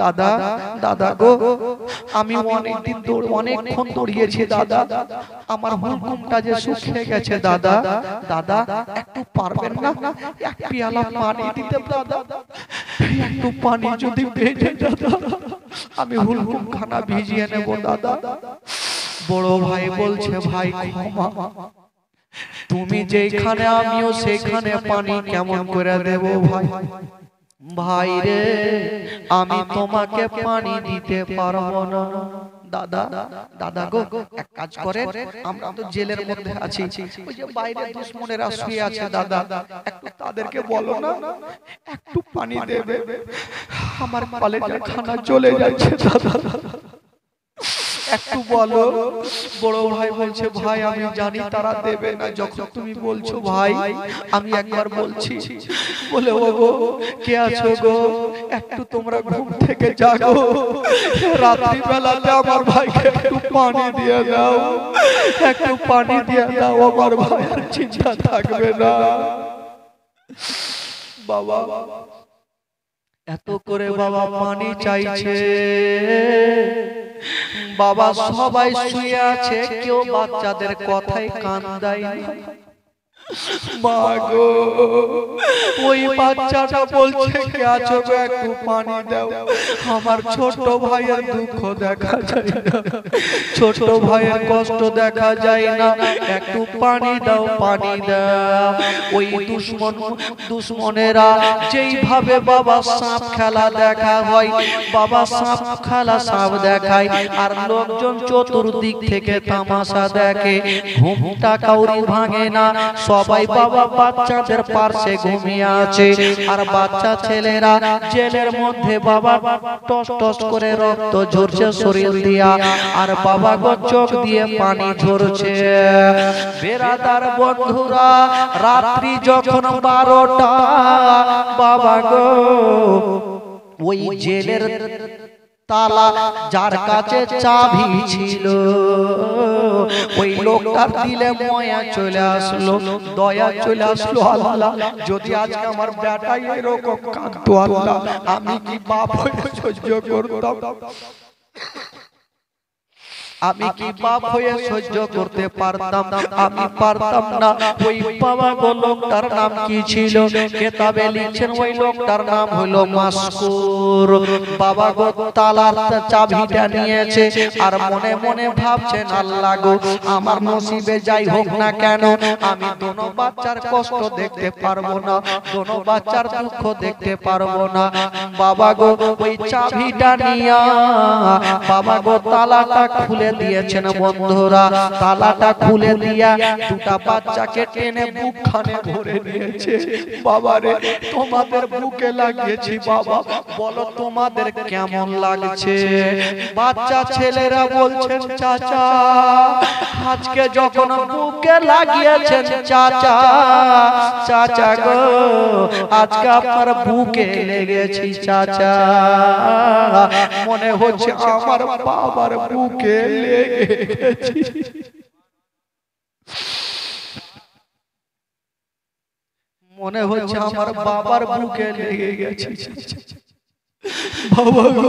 দাদা, দাদা গো আমি অনেকক্ষণ দৌড়িয়েছি দাদা, আমার হুকুমটা যে শুকিয়ে গেছে দাদা, দাদা একটু পারবেন না এক পেয়ালা পানি দিতে দাদা, একটু পানি যদি ভেজে দাদা, আমি হুকুম খানা ভিজিয়ে নেব দাদা। বড় ভাই বলছে, ভাই ক্ষমা, তুমি যেখানে আমিও সেখানে পানি কেমন করে দেব ভাই? ভাই রে, আমি তোমাকে পানি দিতে পারবো না দাদা। দাদা গো এক কাজ করেন, আমরা তো জেলের মধ্যে আছি, ওই যে বাইরে দুশমনেরা শুয়ে আছে দাদা, একটু তাদেরকে বলো না একটু পানি দেবে, আমার কলেজে খানা চলে যাচ্ছে দাদা, একটু বলো। বড় ভাই বলছে, ভাই আমি জানি তারা দেবে না, যখন তুমি বলছো ভাই আমি একবার বলছি। বলে, ও গো কে আছো গো, একটু তোমরা ঘুম থেকে জাগো, রাত্রি বেলাতে আমার ভাইকে একটু পানি দিয়ে দাও, একটু পানি দিয়ে দাও, আমার ভাইয়ের চিন্তা থাকবে না। বাবা এত করে বাবা পানি চাইছে, বাবা সবাই শুয়ে আছে, কেউ বাচ্চাদের কথাই কান দেয় না। মা গো ওই বাচ্চাটা বলছে, কে আছো গো একটু পানি দাও, আমার ছোট ভাইয়ের দুঃখ দেখা যায় না, ছোট ভাইয়ের কষ্ট দেখা যায় না, একটু পানি দাও, পানি দাও। ওই দুশমনেরা যেইভাবে বাবা সাপ খেলা দেখা হয়, বাবা সাপ খেলা সাপ দেখায়, আর লোকজন চতুর্দিক থেকে তামাশা দেখে, ঘুমটা কাউরি ভাঙে না, সবাই বাবা বাচ্চাদের পাশে ঘুমিয়ে আছে, আর বাচ্চা ছেলেরা জেলের মধ্যে বাবা টস টস করে রক্ত ঝরছে শরীর দিয়া, আর বাবা গো চোখ দিয়ে পানি ঝরছে। বেরাদার বন্ধুরা, রাত্রি যখন 12টা, বাবা গো ওই জেলের তালা যার কাছে চাবি ছিল, ওই লোকটার দিলে ময়া চলে আসলো, দয়া চলে আসলো। আল্লাহ যদি আজকে আমার বেটাই এরকম কাঁদতো, আল্লাহ আমি কি বাপ হয়ে সহ্য করতাম? আমি কি বাপ হয়ে সহ্য করতে পারতাম? আমি পারতাম না। ওই বাবা গো লোকটার নাম কি ছিল? কিতাবে লিখছেন ওই লোকটার নাম হলো মাসকুর। বাবা গো তালার চাবিটা নিয়েছে আর মনে মনে ভাবছেন আল্লাহ গো আমার নসিবে যাই হোক না কেন আমি দোনো বাচ্চার কষ্ট দেখতে পারবো না, দোনো বাচ্চার দুঃখ দেখতে পারবো না। বাবা গো ওই চাবিটা নিয়া বাবা গো তালাটা খুলে দিয়েছেন বন্ধুরা। তালাটা খুলে দিয়া দুটা বাচ্চাকে টেনে বুকখানে ভরে নিয়েছে। বাবা রে তোমাদের বুকে লাগিয়েছি বাবা, বলো তোমাদের কেমন লাগছে? বাচ্চা ছেলেরা বলছেন চাচা আজকে যখন বুকে লাগিয়েছেন চাচা, চাচা গো আজকে আপনার বুকে লেগেছি চাচা, মনে হচ্ছে আমার বাবার বুকে লেগেছি। মনে হচ্ছে আমার বাবার বুকে লেগে গেছে। বাবা গো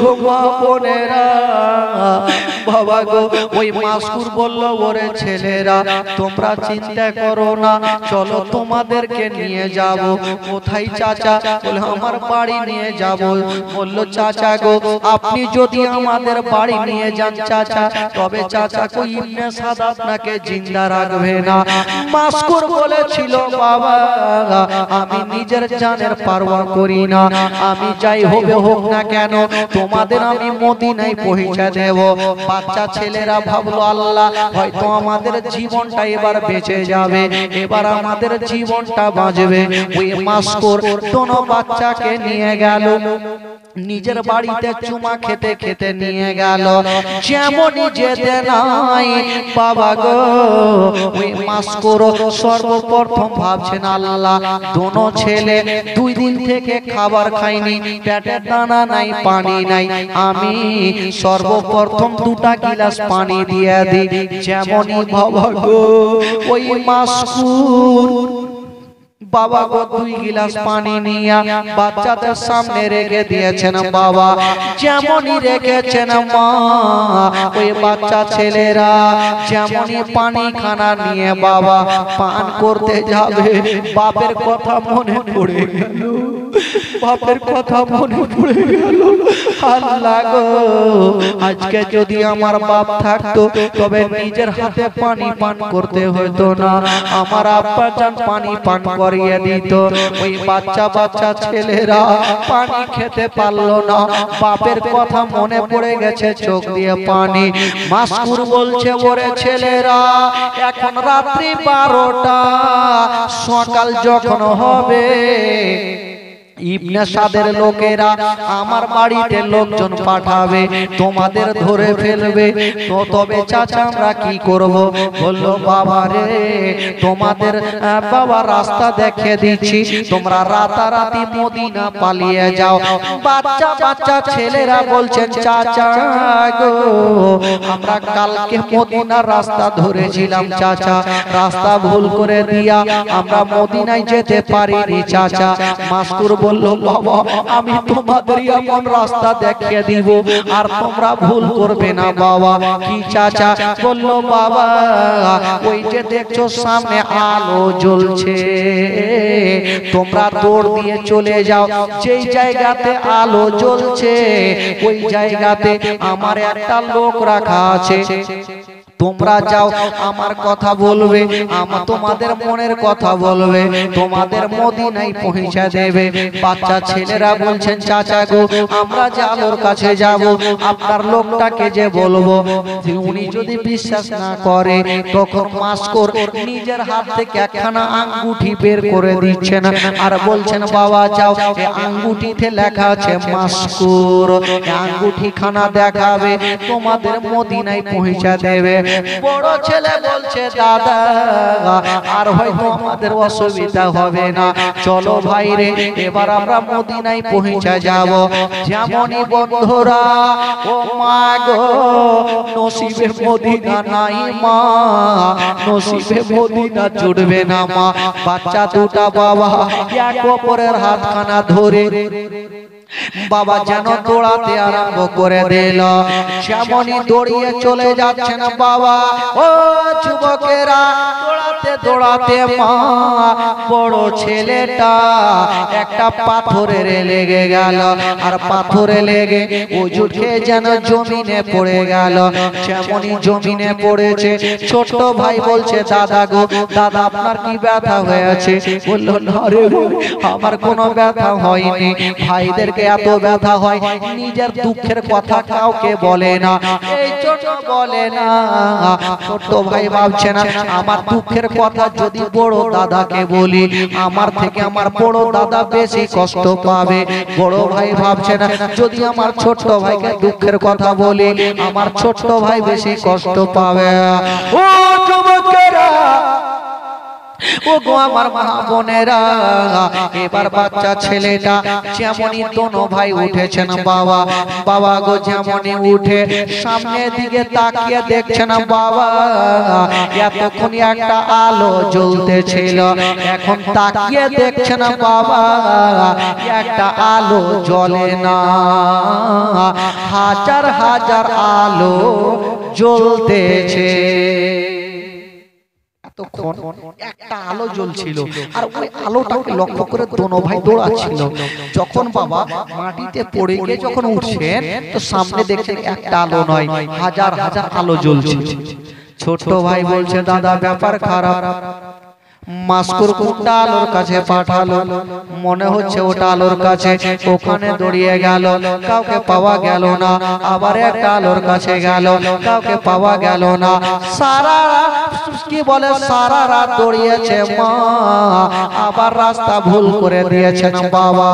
ও মা বোনেরা, বাবা গো ওই মাসকুর বলল ওরে ছেলেরা তোমরা চিন্তা করো না, চলো তোমাদেরকে নিয়ে যাব। কোথায় চাচা? বলে আমার বাড়ি নিয়ে যাব। বলল চাচা গো আপনি যদি আমাদের বাড়ি নিয়ে যান চাচা, তবে চাচা কো ইবনে সাদ আপনাকে জিন্দা রাখবে না। মাসকুর বলেছিল বাবা আমি নিজের জানের পারওয়া করি না, আমি যাই হবে হোক না কেন তোমাদের আমি মদিনায় পৌঁছে দেব। বাচ্চা ছেলেরা ভাবলো আল্লাহ হয়তো আমাদের জীবনটা এবার বেঁচে যাবে, এবার আমাদের জীবনটা বাঁচবে। ওই মাসকুর দোনো বাচ্চাকে নিয়ে গেল নিজের বাড়িতে চুমা খেতে খেতে নিয়ে গেল। যেমনই যেতে নাই বাবা গো ওই মাসকুর সর্বপ্রথম ভাবছেন আল্লাহ দোনো ছেলে 2 দিন থেকে খাবার খায়নি, পেটে দানা নাই পানি নাই, আমি সর্বপ্রথম 2টা গিলাস পানি দিয়ে দিই। যেমনই বাবা গো ওই মাসকুর বাবা গো 2 গিলাস পানি নিয়ে বাচ্চাদের সামনে রেখে দিয়েছেন বাবা। যেমনই রেখেছেন মা ওই বাচ্চা ছেলেরা যেমনই পানি খানা নিয়ে বাবা পান করতে যাবে, বাপের কথা মনে পড়ে গেল, বাপের কথা মনে পড়ে গেল। আল্লাহ গো আজকে যদি আমার বাপ থাকতো তবে নিজের হাতে পানি পান করতে হতো না, আমার আব্বা জান পানি পান করিয়ে দিত। ওই বাচ্চা বাচ্চা ছেলেরা পানি খেতে পারলো না, বাপের কথা মনে পড়ে গেছে, চোখ দিয়ে পানি। মাসকুর বলছে ওরে ছেলেরা এখন রাত্রি 12টা, সকাল যখন হবে ইবনে সাদের লোকেরা আমার বাড়িতে লোকজন পাঠাবে, তোমাদের ধরে ফেলবে, তো তবে চাচা আমরা কি করব? বলল বাবা রে তোমাদের বাবা রাস্তা দেখিয়ে দিচ্ছি, তোমরা রাতারাতি মদিনা পালিয়ে যাও। বাচ্চা বাচ্চা ছেলেরা বলছেন চাচা গো আমরা কালকে মদিনার রাস্তা ধরেছিলাম চাচা, রাস্তা ভুল করে দিয়া আমরা মদিনায় যেতে পারিনি চাচা। মাসকুর বলল বাবা আমি তোমাদের এমন রাস্তা দেখিয়ে দিব আর তোমরা ভুল করবে না বাবা। কি চাচা? বলল বাবা ওই যে দেখছো সামনে আলো জ্বলছে, তোমরা দৌড় দিয়ে চলে যাও, যেই জায়গাতে আলো জ্বলছে ওই জায়গাতে আমার একটা লোক রাখা আছে, তোমরা যাও আমার কথা বলবে, তোমাদের মনের কথা বলবে, তোমাদের মদিনায় পৌঁছে দেবে। বাচ্চা ছেলেরা বলছেন চাচা গো আমরা যে আলোর কাছে যাব আপনার লোকটাকে যে বলবো উনি যদি বিশ্বাস না করে, তখন মাসকুর নিজের হাত থেকে একখানা আঙ্গুঠি বের করে দিচ্ছেন আর বলছেন বাবা যাও এই আঙ্গুঠিতে লেখা আছে মাসকুর, আঙ্গুঠি খানা দেখাবে তোমাদের মদিনায় পৌঁছে দেবে। বড় ছেলে বলছে দাদা আর হয়তো আমাদের অসুবিধা হবে না, চলো ভাই রে এবার আমরা মদিনায় পৌঁছে যাব। যেমনই বন্ধুরা ও মা গো নসিবে মদিনা নাই মা, নসিবে মদিনা জুড়বে না মা। বাচ্চা দুটা বাবা এক অপরের হাতখানা ধরে বাবা যেন দৌড়াতে আরম্ভ করে দিল। যেমনই দৌড়িয়ে চলে যাচ্ছেন বাবা, ও যুবকেরা, দৌড়াতে দৌড়াতে মা বড় ছেলেটা একটা পাথরে লেগে গেল, আর পাথরে লেগে উজুটে যেন জমিনে পড়ে গেল। যেমনই জমিনে পড়েছে, ছোট ভাই বলছে, দাদা গো দাদা, আপনার কি ব্যথা হয়েছে? বলল, না রে, আমার কোনো ব্যথা হয়নি। ভাইদেরকে এত ব্যথা হয়, নিজের দুঃখের কথা কাউকে বলে না, এই জন্য বলে না। ছোট ভাই ভাবছে না, আমার দুঃখের কথা যদি বড় দাদাকে বলি, আমার থেকে আমার বড় দাদা বেশি কষ্ট পাবে। বড় ভাই ভাবছে না, যদি আমার ছোট ভাইকে দুঃখের কথা বলি, আমার ছোট ভাই বেশি কষ্ট পাবে। ও যুবকেরা, ও গো আমার মা বোনেরা, এবার বাচ্চা ছেলেটা যেমনই দোনো ভাই উঠেছেন বাবা, বাবা গো যেমনই উঠে সামনের দিকে তাকিয়ে দেখছেন বাবা, এতক্ষণই একটা আলো জ্বলতেছিল, এখন তাকিয়ে দেখছেন বাবা, একটা আলো জ্বলে না, হাজার হাজার আলো জ্বলতেছে। তখন একটা আলো জ্বলছিল, আর ওই আলোটাকে লক্ষ্য করে দোনো ভাই দৌড়াচ্ছিল। যখন বাবা মাটিতে পড়ে গিয়ে যখন উঠছেন, তো সামনে দেখছেন একটা আলো নয়, হাজার হাজার আলো জ্বলছে। ছোট ভাই বলছে, দাদা ব্যাপার খারাপ। মাস্কুর কোনটা আলোর কাছে পাঠালো, মনে হচ্ছে ওটা আলোর কাছে, ওখানে দৌড়িয়ে গেল, কাউকে পাওয়া গেল না। আবার একটা আলোর কাছে গেল, কাউকে পাওয়া গেল না। সারা কি বলে, সারা রাত দৌড়িয়েছে মা, আবার রাস্তা ভুল করে দিয়েছেন বাবা।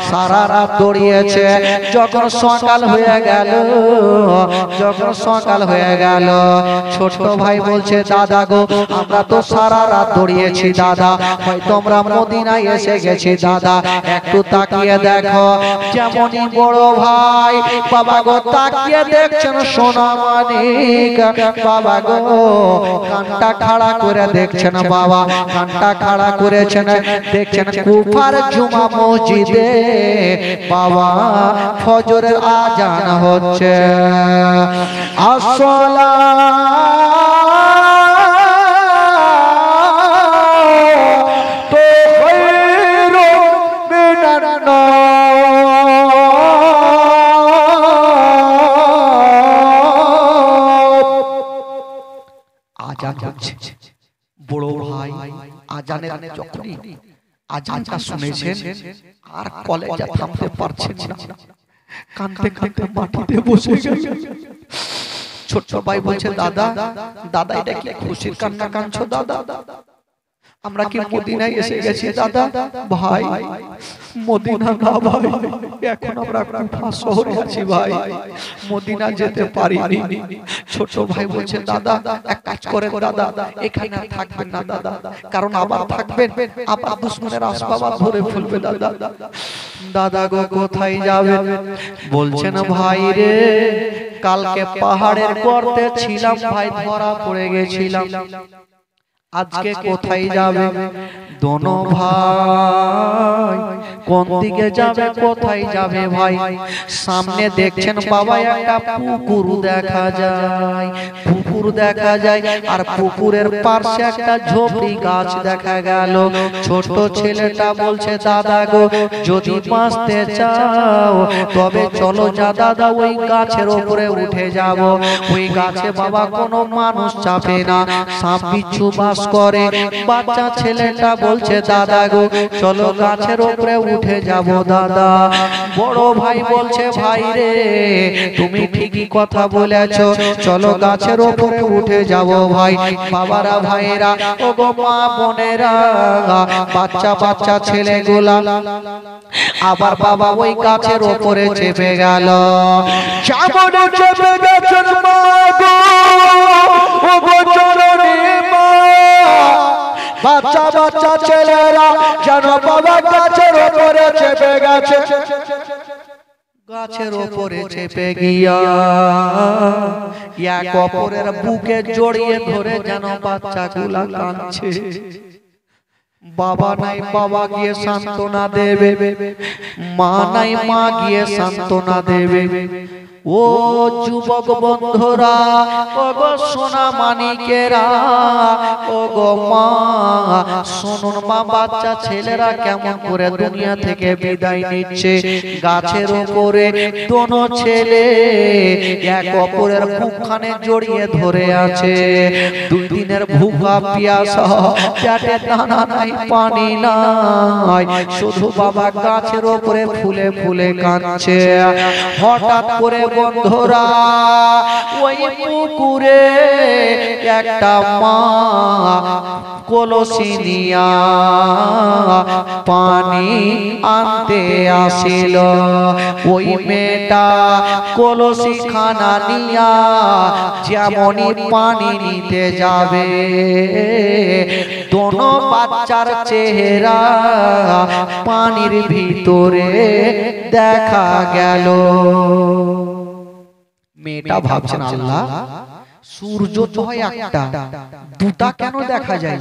সারা রাত দৌড়িয়েছে, যখন সকাল হয়ে গেল, যখন সকাল হয়ে গেল, ছোট ভাই বলছে, দাদা গো আমরা তো সারা রাত দৌড়িয়েছি দাদা, হয়তো আমরা মদিনায় এসে গেছি দাদা, একটু তাকিয়ে দেখো। যেমনই বড় ভাই বাবা গো তাকিয়ে দেখছেন সোনা মানিক, বাবা গো কানটা খাড়া করে দেখছেন বাবা, কানটা খাড়া করেছেন, দেখছেন কুফার জুমা মসজিদে বাবা ফজরের আজান হচ্ছে। আসসালামু বড় ভাই আজানের যখনই আজানটা শুনেছেন, আর কলেজা থামতে পারছেন না, কাঁদতে কাঁদতে মাটিতে বসে গেলেন। ছোট ভাই বলছে, দাদা দাদা এটা কি খুশির কান্না কাঁদছো দাদা? আমরা কি মদিনায় এসে গেছি দাদা? ভাই মদিনা না ভাই, এখন আমরা কুফা শহরে আছি ভাই, মদিনা যেতে পারিনি। ছোট ভাই বলছে, দাদা এক কাজ করেন দাদা, এখানে থাকবেন না দাদা, কারণ আবার থাকবেন আবার দুশমনের আসবাব ধরে ফেলবে দাদা। দাদা গো কোথায় যাবেন? বলছেন, ভাই রে কালকে পাহাড়ের গর্তে ছিলাম ভাই, ধরা পড়ে গেছিলাম, আজকে কোথায় যাবে? দোনো ভাই কোন দিকে যাবে, কোথায় যাবে ভাই? সামনে দেখছেন বাবা একটা পুকুর দেখা যায়, পুকুর দেখা যায়, আর পুকুরের পাশে একটা ঝোপড়ি গাছ দেখা গেল। ছোট ছেলেটা বলছে, দাদা গো যদি বাঁচতে চাও তবে চলো যা দাদা, ওই গাছের উপরে উঠে যাব। ওই গাছে বাবা কোনো মানুষ চাপে না, সাপ বিচ্ছু বাস করে। বাচ্চা ছেলেটা বলছে, দাদা গো চলো গাছের উপরে উঠে যাব দাদা। বড় ভাই বলছে, ভাই রে তুমি ঠিকই কথা বলেছো, চলো গাছের উপরে উঠে যাব ভাই। বাবারা ভাইরা ও গো মা বোনেরা, বাচ্চা বাচ্চা ছেলেগুলা আবার বাবা ওই গাছের উপরে চেপে গেল। সামনে চেপে গেছেন মা গো, ও গো চরণে মা, বাচ্চা বাচ্চা ছেলেরা যেন বাবা গাছের উপরে চেপে গেছে। গাছের উপরে চেপে গিয়া এক অপরের বুকে জড়িয়ে ধরে যেন বাচ্চাগুলা কাঁদছে। বাবা নাই বাবা গিয়ে সান্ত্বনা দেবে, মা নাই মা গিয়ে সান্ত্বনা দেবে। ও যুবক বন্ধুরা, ও গো সোনা মানিকেরা, ও গো মা শুনুন মা, বাচ্চা ছেলেরা কেমন করে দুনিয়া থেকে বিদায় নিচ্ছে। গাছের উপরে দোনো ছেলে এক অপরের বুকখানে জড়িয়ে ধরে আছে। 2 দিনের ভুখা পিয়াসা, পেটে দানা নাই পানি নাই, শুধু বাবা গাছের উপরে ফুলে ফুলে কাঁদছে। হঠাৎ করে বন্ধুরা ওই পুকুরে একটা মা কলসি নিয়া পানি আনতে আসিল। ওই মেয়েটা কলসি খানা নিয়া যেমনই পানি নিতে যাবে, দোনো বাচ্চার চেহারা পানির ভিতরে দেখা গেল। মেয়েটা ভাবছেন, আল্লাহ সূর্য তো হয় একটা, দুটা কেন দেখা যায়?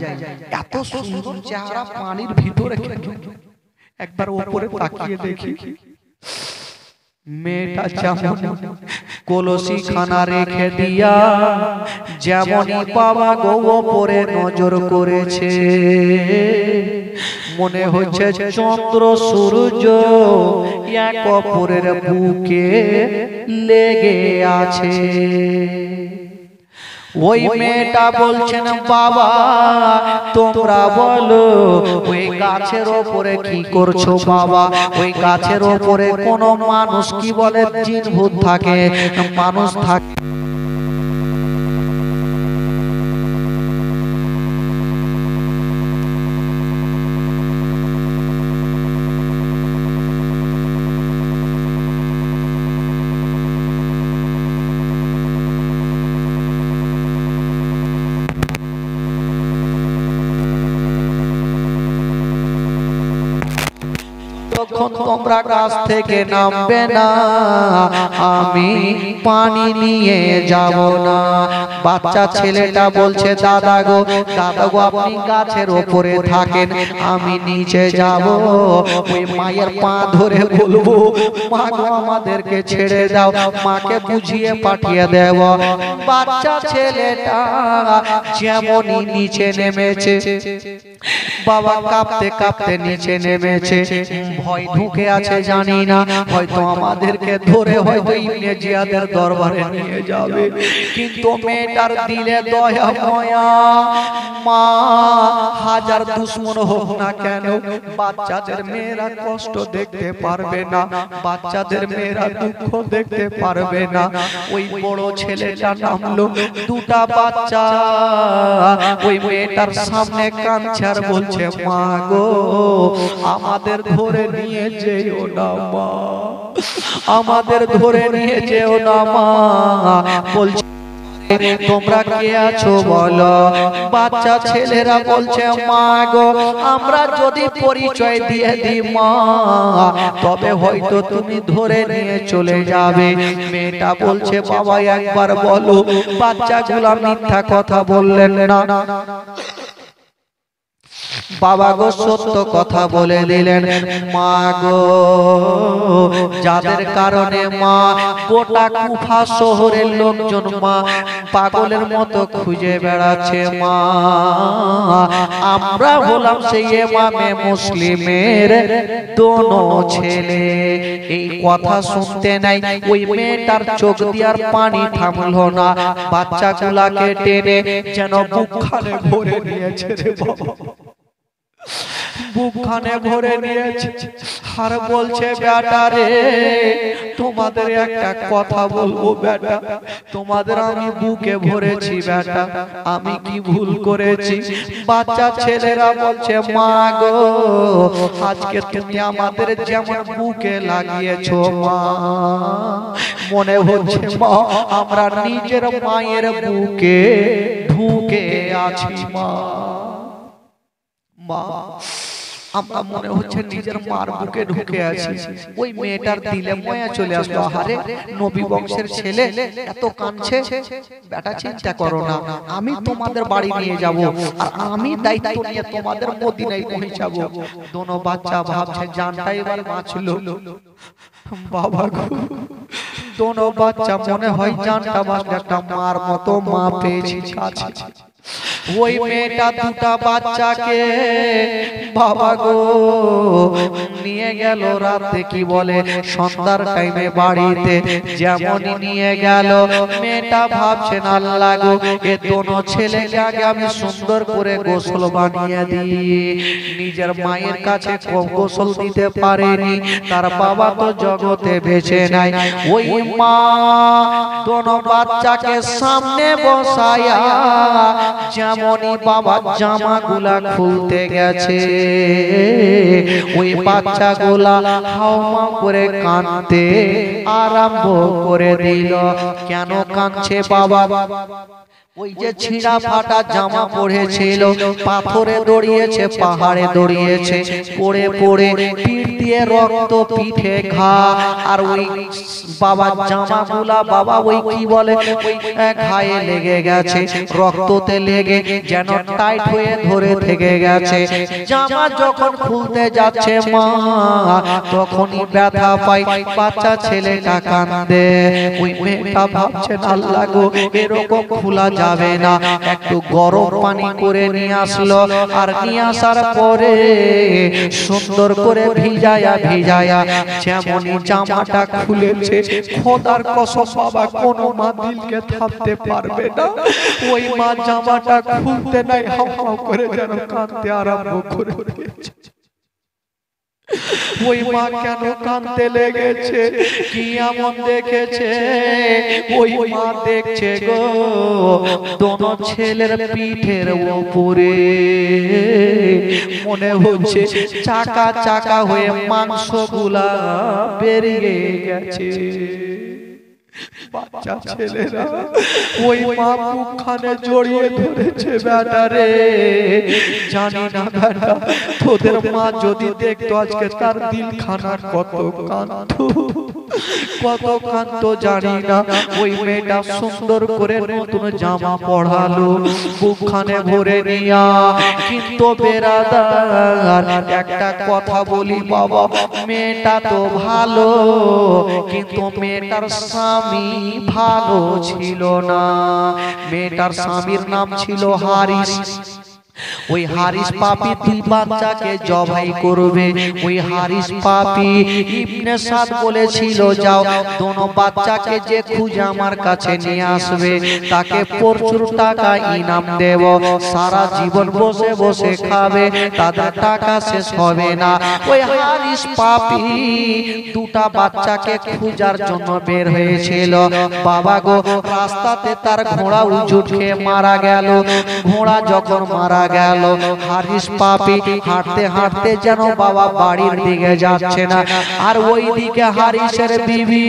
এত সুন্দর চেহারা পানির ভিতরে কেন? একবার উপরে তাকিয়ে দেখি। মেয়েটা যেমন কলসি খানা রেখে দিয়া যেমনই বাবা গো উপরে নজর করেছে, মনে হচ্ছে চন্দ্র সূর্য এক অপরের বুকে লেগে আছে। ওই মেয়েটা বলছেন, বাবা তোমরা বলো ওই গাছের ওপরে কি করছো বাবা? ওই গাছের ওপরে কোন মানুষ কি বলে জিন ভূত থাকে, মানুষ থাকে? তোমরা গাছ থেকে নামবে না, আমি পানি নিয়ে যাব না। বাচ্চা ছেলেটা বলছে, দাদা গো আপনি গাছের ওপরে থাকেন, আমি নিচে যাব। ওই মায়ের পা ধরে বলবো, মা গো আমাদেরকে ছেড়ে দাও, মাকে বুঝিয়ে পাঠিয়ে দেব। বাচ্চা ছেলেটা যেমনই নিচে নেমেছে, বাবা কাঁপতে কাঁপতে নিচে নেমেছে। ভয় ঢুকে আছে জানি না, হয়তো আমাদেরকে ধরে হয়তো ইবনে জিয়াদের দরবারে নিয়ে যাবে। কিন্তু মেয়েটার দিলে দয়া ময়া, মা হাজার দুশ্মন হোক না কেন বাচ্চাদের মেয়েরা কষ্ট দেখতে পারবে না, বাচ্চাদের মেয়েরা দুঃখ দেখতে পারবে না। ওই বড় ছেলেটা নামলো, দুটা বাচ্চা ওই মেয়েটার সামনে কাঁদছে আর বলছে, মা গো আমাদের ধরে নিয়ে যেও না মা, আমাদের ধরে নিয়ে যেও না মা। বলছে, তোমরা কে আছো বলো? বাচ্চা ছেলেরা বলছে, মা গো আমরা যদি পরিচয় দিয়ে দিই মা, তবে হয়তো তুমি ধরে নিয়ে চলে যাবে। মেয়েটা বলছে, বাবা একবার বলো। বাচ্চাগুলা মিথ্যা কথা বললেন না, বাবা গো সত্য কথা বলে দিলেন। মা গো যাদের কারণে মা গোটা কুফা শহরের লোকজন মা পাগলের মতো খুঁজে বেড়াচ্ছে মা, আমরা হলাম সেই ইমামে মুসলিমের দোনো ছেলে। এই কথা শুনতে নাই ওই মেয়েটার চোখ দিয়ার পানি থামলো না, বাচ্চাগুলাকে টেনে যেন বুকখানে ভরে নিয়েছে রে বাবা, বুকখানে ভরে নিয়েছে। আর বলছে, বেটা রে তোমাদের একটা কথা বলবো বেটা, তোমাদের আমি বুকে ভরেছি বেটা, আমি কি ভুল করেছি? বাচ্চা ছেলেরা বলছে, মা গো আজকে তুমি আমাদের যেমন বুকে লাগিয়েছো মা, মনে হচ্ছে মা আমরা নিজের মায়ের বুকে ঢুকে আছি মা। মা আমরা মনে হচ্ছে নিজের মার বুকে ঢুকে আছি। ওই মেয়েটার দিলে মায়া চলে আসলো, আহারে নবী বংশের ছেলে এত কাঁদছে। বেটা চিন্তা করো না, আমি তোমাদের বাড়ি নিয়ে যাব, আর আমি দায়িত্ব নিয়ে তোমাদের মদিনায় পৌঁছাবো। দোনো বাচ্চা ভাবছে জানটা এবার বাঁচলো। বাবা গো, দোনো বাচ্চা মনে হয় জানটা বাঁচলো, একটা মার মতো মা পেয়েছি কাছে। ওই মেয়েটা দুটা বাচ্চাকে বাবা গো নিয়ে গেল রাতে, কি বলে সন্ধ্যার টাইমে বাড়িতে যেমনই নিয়ে গেল, মেয়েটা ভাবছেন আল্লাহ গো এ দোনো ছেলেকে আগে আমি সুন্দর করে গোসল বানিয়ে দিই। নিজের মায়ের কাছে গোসল দিতে পারেনি, তার বাবা তো জগতে বেঁচে নাই। ওই মা দোনো বাচ্চাকে সামনে বসায়া যেমনই বাবা জামাগুলা খুলতে গেছে, ওই বাচ্চাগুলা হাওমাও করে কাঁদতে আরম্ভ করে দিল। কেন কাঁদছে বাবা? ওই যে ছিঁড়া ফাটা জামা পড়েছিল, পাথরে দড়িয়েছে, পাহাড়ে দড়িয়েছে, পড়ে পড়ে পিঠ দিয়ে রক্ত, পিঠে ঘা, আর ওই বাবা জামাগুলা বাবা ওই কি বলে ওই ঘায়ে লেগে গেছে, রক্ততে লেগে যেন টাইট হয়ে ধরে থেকে গেছে। জামা যখন খুলতে যাচ্ছে মা, তখনই ব্যথা পাই, বাচ্চা ছেলেটা কাঁদে। ওই মেয়েটা ভাবছেন আল্লাহ গো এরকম খোলা যাবে না, একটু গরম পানি করে নিয়ে আসলো, আর নিয়ে আসার পরে সুন্দর করে ভিজায়া ভিজায়া যেমনই জামাটা খুলেছে, খোদার কসম বাবা কোনো মা দিলকে থামতে পারবে না, ওই মা জামাটা খুলতে নাই হাও করে যেন কাঁদতে আরম্ভ করে দিয়েছে। ওই মা কেন কাঁদতে লেগেছে, কি এমন দেখেছে? ওই মা দেখছে গো দোনো ছেলের পিঠের উপরে মনে হচ্ছে চাকা চাকা হয়ে মাংসগুলা বেরিয়ে গেছে। বাচ্চা ছেলেরা ওই মা মুখখানে জড়িয়ে ধরেছে, বেটা রে জানি না বেটা তোদের মা যদি দেখতো আজকে তার দিলখানা কত কাঁদতো, কত কাঁদতো জানি না। ওই মেয়েটা সুন্দর করে নতুন জামা পড়ালো, বুকখানে ভরে নিয়া। কিন্তু বেরাদার একটা কথা বলি বাবা, মেয়েটা তো ভালো, কিন্তু মেয়েটার স্বামী ভালো ছিল না। মেয়েটার স্বামীর নাম ছিল হারিস। ওই হারিস পাপী দুই বাচ্চাকে জবাই করবে। ওই হারিস পাপী ইবনে সাদ বলেছিল যাও দোনো বাচ্চাকে যে খুঁজে আমার কাছে নিয়ে আসবে তাকে প্রচুর টাকা ইনাম দেব, সারা জীবন বসে বসে খাবে, তাদের টাকা শেষ হবে না। ওই হারিস পাপী দুটা বাচ্চাকে খোঁজার জন্য বের হয়েছিল। বাবা গো রাস্তাতে তার ঘোড়া উজুট খেয়ে মারা গেল। ঘোড়া যখন মারা গেল, হারিস পাপী হাঁটতে হাঁটতে যেন বাবা বাড়ির দিকে যাচ্ছে না, আর ওই দিকে হারিসের বিবি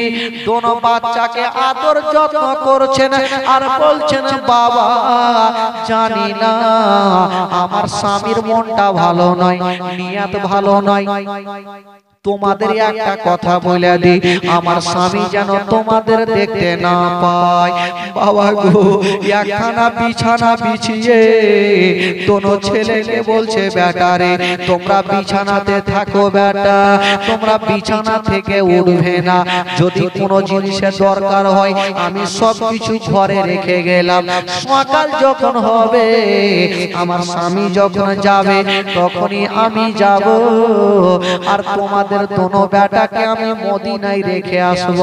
দোনো বাচ্চাকে আদর যত্ন করছেন আর বলছেন বাবা জানি না আমার স্বামীর মনটা ভালো নয়, নিয়ত ভালো নয়, তোমাদের একটা কথা বলে দি আমার স্বামী যেন তোমাদের দেখতে না পায়। বাবা গো একখানা বিছানা বিছিয়ে দোনো ছেলেকে বলছে বেটা রে তোমরা বিছানাতে থাকো, বেটা তোমরা বিছানা থেকে উঠবে না, যদি কোনো জিনিসের দরকার হয় আমি সব কিছু ঘরে রেখে গেলাম, সকাল যখন হবে আমার স্বামী যখন যাবে তখনই আমি যাব, আর তোমাদের দোনো বেটাকে আমি মদিনায় রেখে আসব।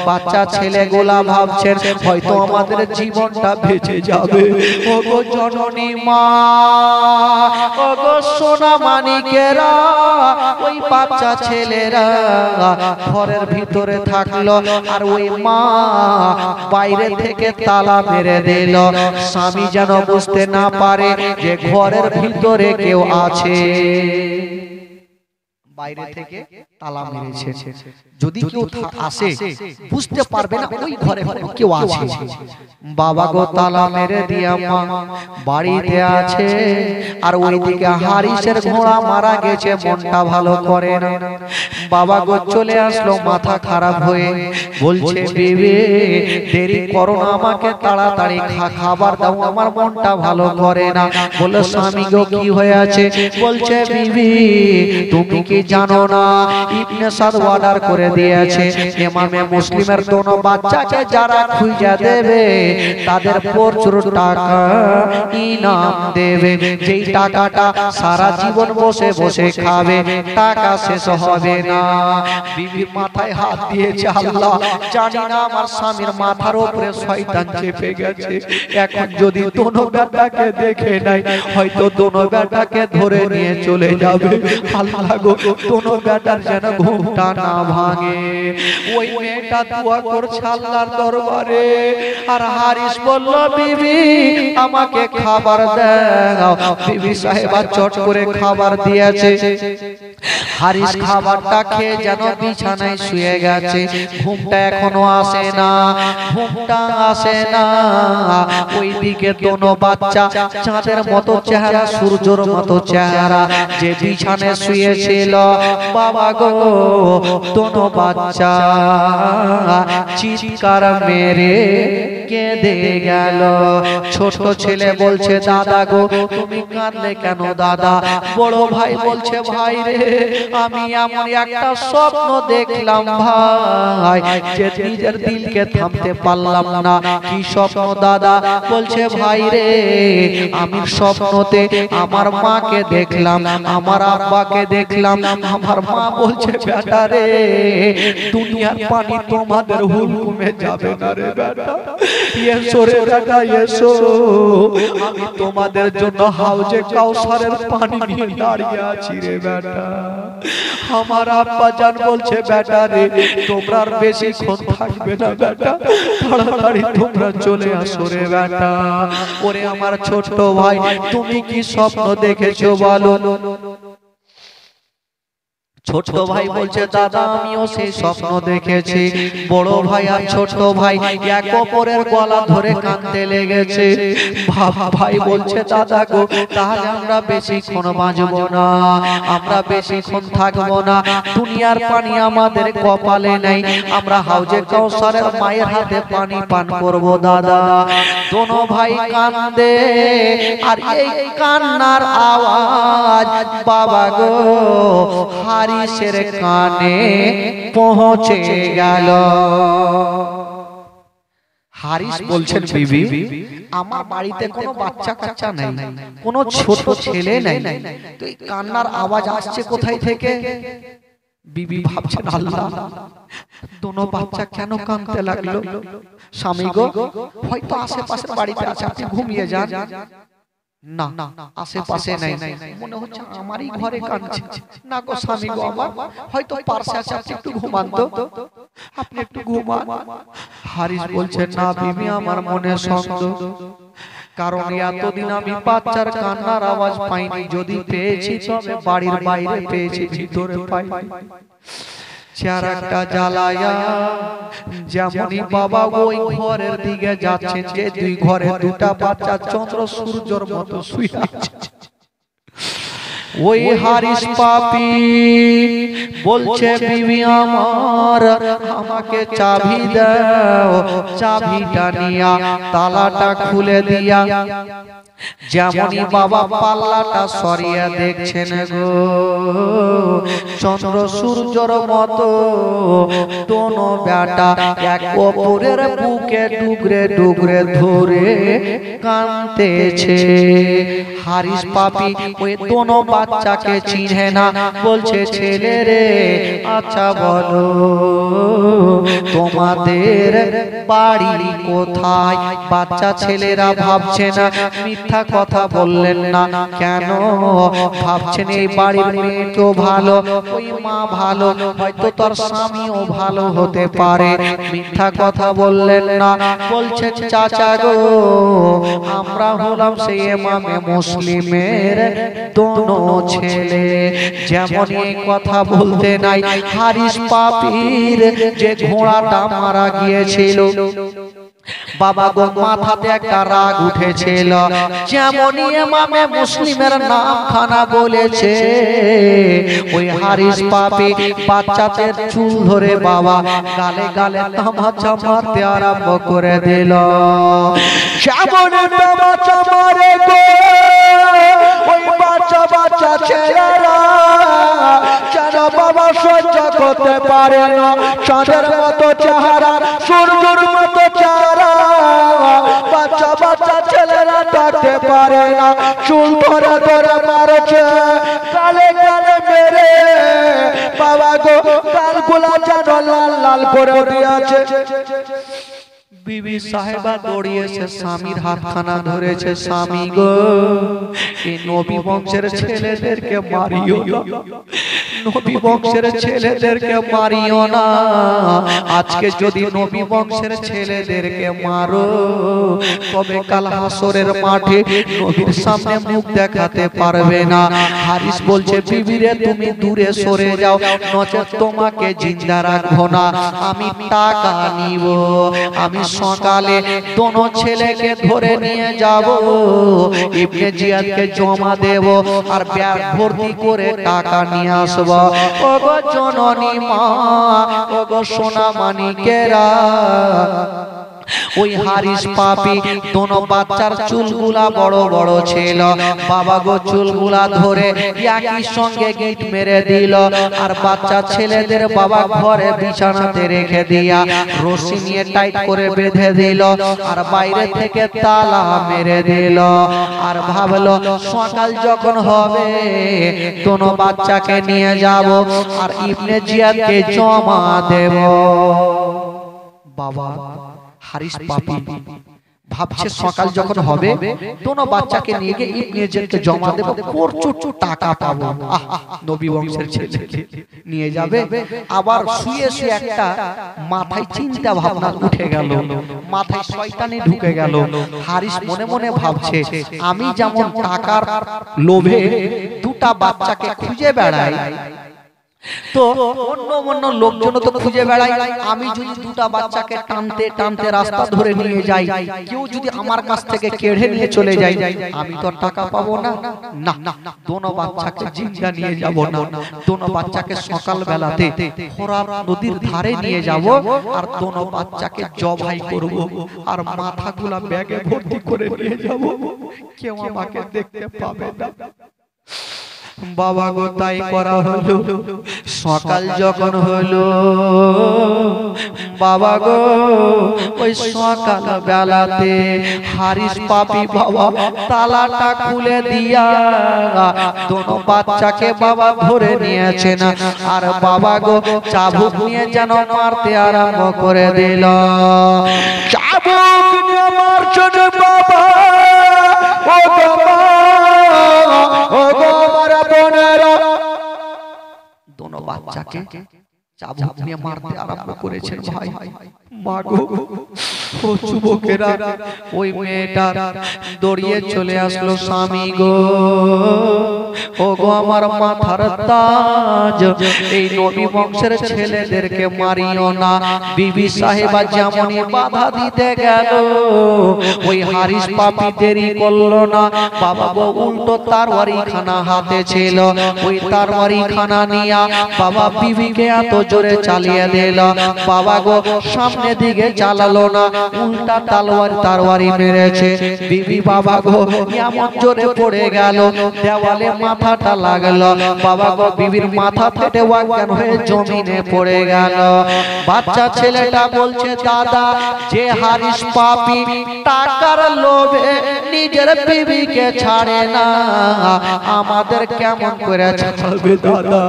বাচ্চা ছেলেগুলা ভাবছেন হয়তো আমাদের জীবনটা বেঁচে যাবে। ওগো জননী মা, ওগো সোনা মানিকেরা, ওই বাচ্চা ছেলেরা ঘরের ভিতরে থাকলো, আর ওই মা বাইরে থেকে তালা মেরে দিল, স্বামী যেন বুঝতে না পারে যে ঘরের ভিতরে কেউ আছে। বাইরে থেকে তালা মেরেছে। যদি কেউ আসে বুঝতে পারবে না ওই ঘরে কেউ আছে। বাবা গো তালা মেরে দিয়া মা বাড়িতে আছে, আর ওইদিকে হারিসের ঘোড়া মারা গেছে, মনটা ভালো করে না। বাবা গো চলে আসলো মাথা খারাপ হয়ে, বলছে বিবি দেরি করো না, আমাকে তাড়াতাড়ি খাবার দাও, আমার মনটা ভালো করে না। বললো স্বামী গো কি হয়ে আছে? বলছে বিবি তুমি কি জানো না ইবনে সাদ অর্ডার করে দিয়েছে ইমামে মুসলিমের দোনো বাচ্চাকে যারা খুঁজে দেবে তাদের প্রচুর টাকা ইনাম দেবে, যেই টাকাটা সারা জীবন বসে বসে খাবে, টাকা শেষ হবে না। বিবির মাথায় হাত দিয়েছে, আল্লাহ জানি না আমার স্বামীর মাথার উপরে শয়তান চেপে গেছে, এখন যদি দোনো বেটাকে দেখে নাই হয়তো দোনো বেটাকে ধরে নিয়ে চলে যাবে। আল্লাহ গো দোনো বেটার যেন ঘুমটা না ভাঙে। ওই মেয়েটা দোয়া করছে আল্লাহর দরবারে, আর হারিস বলল বিবি আমাকে খাবার দাও। বিবি সাহেবা চট করে খাবার দিয়েছে। হারিস খাবারটা খেয়ে যেন বিছানায় শুয়ে গেছে, ঘুমটা এখনো আসে না, ঘুমটা আসে না। ওইদিকে দোনো বাচ্চা চাঁদের মতো চেহারা, সূর্যের মতো চেহারা, যে বিছানায় শুয়েছিল। বাবা গো দোনো বাচ্চা চিৎকার মেরে কেঁদে গেল। ছোট ছেলে বলছে দাদা গো তুমি কাঁদলে কেন দাদা? বড় ভাই বলছে ভাই রে আমি এমন একটা স্বপ্ন দেখলাম ভাই যে নিজের দিলকে থামতে পারলাম না। কি স্বপ্ন দাদা? বলছে ভাই রে আমি স্বপ্নতে আমার মাকে দেখলাম, আমার আব্বাকে দেখলাম। আমার মা বলছে বেটা রে দুনিয়ার পানি তোমাদের হুকুমে যাবে না রে বেটা, এসো রে বেটা এসো, আমি তোমাদের জন্য হাউজে কাউসারের পানি নিয়ে দাঁড়িয়ে আছি রে বেটা। আমার আব্বা জান বলছে বেটা রে তোমরা আর বেশিক্ষণ থাকবে না বেটা, তাড়াতাড়ি তোমরা চলে আসো রে বেটা। ওরে আমার ছোট ভাই তুমি কি স্বপ্ন দেখেছো বলো? ছোট ভাই বলছে দাদা আমিও সেই স্বপ্ন দেখেছি। বড় ভাই আর ছোট ভাই এক অপরের গলা ধরে কাঁদতে লেগেছে। ভাই বলছে দাদা গো তাহলে আমরা বেশিক্ষণ বাঁচবো না, আমরা বেশিক্ষণ থাকবো না, দুনিয়ার পানি আমাদের কপালে নেই, আমরা হাউজে কাউসারের মায়ের হাতে পানি পান করব দাদা। দোনো ভাই কাঁদে, আর এই কান্নার আওয়াজ বাবা গো হারিসের কানে পৌঁছে গেল। হারিস বলছেন বিবি আমার বাড়িতে কোনো বাচ্চা কাচ্চা নাই, কোনো ছোট ছেলে নাই, তো এই কান্নার আওয়াজ আসছে কোথায় থেকে? বিবি ভাবছেন আল্লাহ দোনো বাচ্চা কেন কাঁদতে লাগলো? স্বামী গো হয়তো আশেপাশের বাড়িতে আছে, আপনি ঘুমিয়ে যান। না আশেপাশে নাই, মনে হচ্ছে আমারই ঘরে কাঁদছে। না গো স্বামী গো আমার হয়তো পাশে আছে, আপনি একটু ঘুমান তো, আপনি একটু ঘুমান। হারিস বলছে না বিবি আমার মনে সন্দেহ, কারণ এতদিন আমি বাচ্চার কান্নার আওয়াজ পাইনি, যদি পেয়েছি তবে বাড়ির বাইরে পেয়েছি, ভিতরে পাইনি। চেহারাটা জ্বালায়া যেমনই বাবা ওই ঘরের দিকে যাচ্ছেন, যে দুই ঘরে দুটা বাচ্চা চন্দ্র সূর্যের মতো শুয়ে আছে, ওই হারিস পাপী বলছে বিবি আমার আমাকে চাবি দাও, চাবিটা নিয়া তালাটা খুলে দিয়া যেমনই বাবা পাল্লাটা সরিয়ে দেখছেন গো চন্দ্র সূর্যের মতো দোনো বেটা এক অপরের বুকে ডুগরে ডুগরে ধরে কাঁদতেছে। হারিস পাপী ওই দোনো বাচ্চাকে চিনে না, বলছে ছেলে রে আচ্ছা বলো তোমাদের বাড়ি কোথায়? বাচ্চা ছেলেরা ভাবছে না মিথ্যা কথা বললেন না কেন? ভাবছেন এই বাড়ির মেয়েও ভালো, ওই মা ভালো, হয়তো তার স্বামীও ভালো হতে পারে, মিথ্যা কথা বললেন না। বলছেন চাচা গো, আমরা হলাম সেই ইমামে মুসলিমের দোনো ছেলে। যেমন এই কথা বলতে নাই, হারিস পাপীর যে ঘোড়াটা মারা গিয়েছিল, বাবা গো মাথাতে একটা রাগ উঠেছিল। যেমনই ইমামে মুসলিমের নামখানা বলেছে, ওই হারিস পাপী বাচ্চাদের চুল ধরে বাবা গালে গালে তামাচা মারতে আরম্ভ করে দিল। যেমন তামাচা মারে গো ওই বাচ্চা বাচ্চা ছেলেরা যেন বাবা সহ্য করতে পারে না। চাঁদের মতো চেহারা, সূর্যের মতো চেহারা, বাচ্চা বাচ্চা ছেলেরা থাকতে পারে না। চুল ধরে ধরে মারছে, গালে গালে মেরে বাবা গো গালগুলা যেন লাল লাল করে দিয়েছে। বিবি সাহেবা দৌড়িয়েছে, স্বামীর হাতখানা ধরেছে। স্বামী গো, এই নবী বংশের ছেলেদেরকে মারিও না, নবী বংশের ছেলেদেরকে মারিও না। আজকে যদি নবী বংশের ছেলেদেরকে মারো, তবে কাল হাসরের মাঠে নবীর সামনে মুখ দেখাতে পারবে না। হারিস বলছে, বিবিরে তুমি দূরে সরে যাও, নচেত তোমাকে জিন্দা রাখবো না। আমি টাকা নিব, আমি সকালে দোনো ছেলেকে ধরে নিয়ে যাব, ইবনে জিয়াদকে জমা দেব, আর ব্যাগ ভর্তি করে টাকা নিয়ে আসব। ওগো জননী মা, ওগো সোনা মানিকেরা, ওই হারিস পাপী দোনো বাচ্চার চুলগুলা বড় বড় ছিল, বাবা গো চুলগুলা ধরে একই সঙ্গে গিট মেরে দিল। আর বাচ্চা ছেলেদের বাবা ঘরে বিছানাতে রেখে দিয়া রশি নিয়ে টাইট করে বেঁধে দিল, আর বাইরে থেকে তালা মেরে দিল। আর ভাবলো সকাল যখন হবে দোনো বাচ্চাকে নিয়ে যাব আর ইবনে জিয়াদকে জমা দেব। বাবা হারিস পাপী ভাবছে সকাল যখন হবে দোনো বাচ্চাকে নিয়ে গিয়ে ইবনে জিয়াদকে জমা দেব, প্রচুর টাকা পাবো। নবী বংশের ছেলেকে নিয়ে যাবে। আবার শুয়ে শুয়ে একটা মাথায় চিন্তা ভাবনা উঠে গেল, মাথায় শয়তানি ঢুকে গেল। হারিস মনে মনে ভাবছে, আমি যেমন টাকার লোভে দুটা বাচ্চাকে খুঁজে বেড়াই, তো অন্য অন্য লোকজন তো খুঁজে বেড়াই, আমি যদি দুটা বাচ্চাকে টানতে টানতে রাস্তা ধরে নিয়ে যাই, কেউ যদি আমার কাছ থেকে কেড়ে নিয়ে চলে যায়, আমি তো টাকা পাবো না। না, দোনো বাচ্চাকে জিন্দা নিয়ে যাব না, দোনো বাচ্চাকে সকাল বেলাতে ফোরাত নদীর ধারে নিয়ে যাব, আর দোনো বাচ্চাকে জবাই করব, আর মাথাগুলা ব্যাগে ভর্তি করে নিয়ে যাব, কেউ আমাকে দেখতে পাবে না। বাবা গো তাই করা হলো। সকাল যখন হলো বাবা গো, ওই সকাল বেলাতে হারিস পাপী বাবা তালাটা খুলে দিয়া দোনো বাচ্চাকে বাবা ধরে নিয়েছে না, আর বাবা গো চাবুক নিয়ে যেন মারতে আরম্ভ করে দিল। চাবুক নিয়ে মারছে বাবা, ও বাবা, ও বাবা, দোনো বাচ্চাকে চাবুক নিয়ে মারতে আরম্ভ করেছেন। ভাই মাগো, ও যুবকেরা, ওই মেয়েটা দৌড়িয়ে চলে আসলো। স্বামী গো, ও গো আমার মাথার তাজ, এই নবী বংশের ছেলেদেরকে মারিও না। বিবি সাহেবা যেমনই বাধা দিতে গেল, ওই হারিস পাপী দেরি করলো না। বাবা গো উল্টো তরবারি খানা হাতে ছিল, ওই তরবারি খানা নিয়া বাবা বিবিকে এত জোরে চালিয়ে দিল। বাবা গো সামনে দিকে চালালো না, উল্টা তরবারি মেরেছে। বিবি বাবা গো এমন জোরে পড়ে গেল, দেওয়ালে মাথাটা লাগলো। বাবা গো বিবির মাথা ফেটে অজ্ঞান হয়ে জমিনে পড়ে গেল। বাচ্চা ছেলেটা বলছে, দাদা, যে হারিস পাপী টাকার লোভে নিজের বিবিকে ছাড়ে না, আমাদের কেমন করে ছাড়বে দাদা?